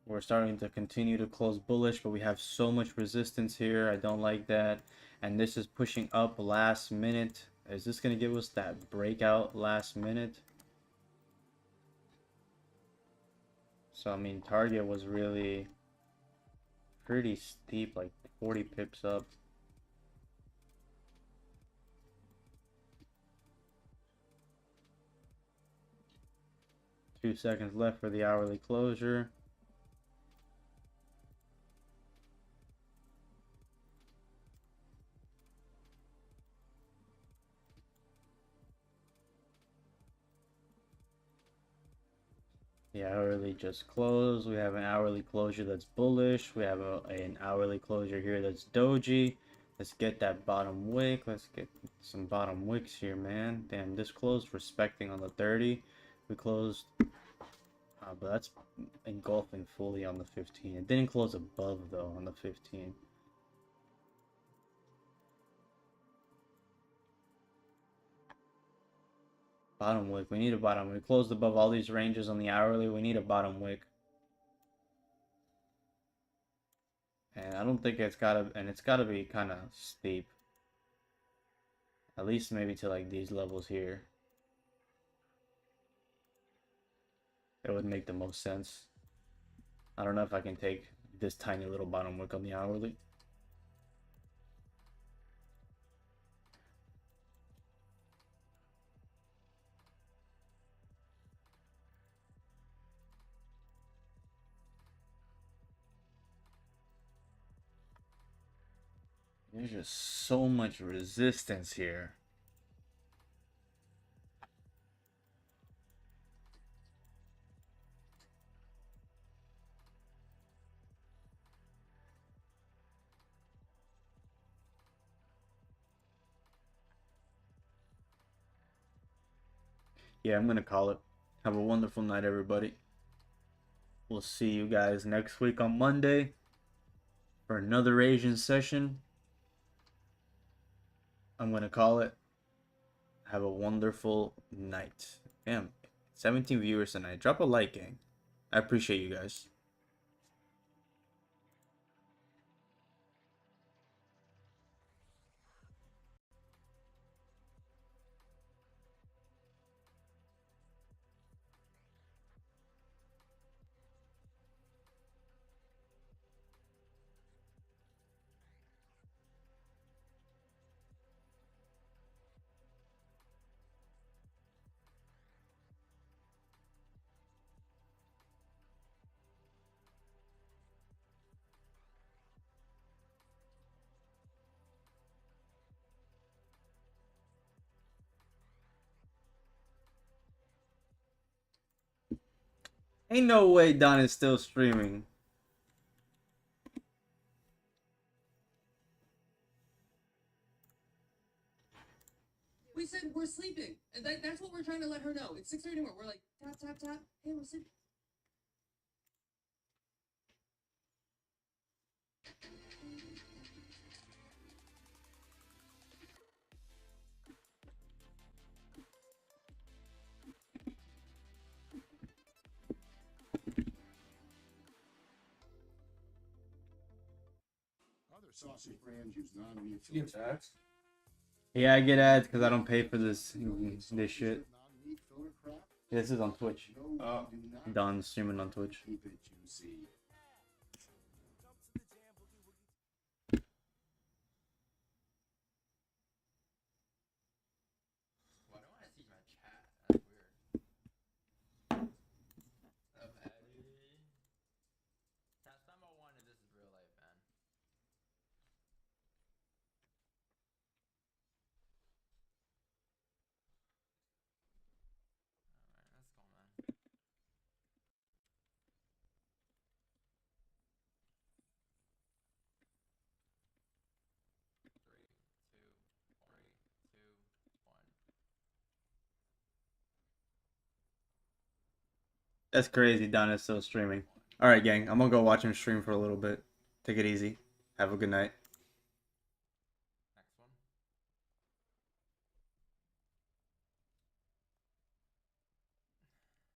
we're starting to continue to close bullish, but we have so much resistance here. I don't like that. And this is pushing up last minute. Is this going to give us that breakout last minute? So, I mean, target was really pretty steep, like 40 pips up. Two seconds left for the hourly closure. The hourly just closed. We have an hourly closure that's bullish. We have an hourly closure here that's doji. Let's get that bottom wick. Let's get some bottom wicks here, man. Damn, this closed respecting on the 30. We closed But that's engulfing fully on the 15. It didn't close above though on the 15. Bottom wick. We need a bottom wick. Closed above all these ranges on the hourly. We need a bottom wick. And I don't think it's gotta be kind of steep. At least maybe to like these levels here. It would make the most sense. I don't know if I can take this tiny little bottom wick on the hourly. There's just so much resistance here. Yeah, I'm gonna call it. Have a wonderful night, everybody. We'll see you guys next week on Monday for another Asian session. I'm gonna call it. Have a wonderful night. Damn, 17 viewers tonight. Drop a like, gang. I appreciate you guys. Ain't no way Don is still streaming. We said we're sleeping. And that's what we're trying to let her know. It's 6:30 anymore. We're like, tap, tap, tap. Hey, we're sleeping. Other saucy friends use non-meat You get taxed. Yeah, I get ads because I don't pay for this shit. non-meat filler crap. This is on Twitch. Oh. Don's streaming on Twitch. Keep it juicy. Why don't I see my chat? That's weird. Up, Eddie. Test demo 1 is this is real life, man. Alright, let's go, man. Three, two, 1. That's crazy. Don is still streaming. All right, gang. I'm gonna go watch him stream for a little bit. Take it easy. Have a good night.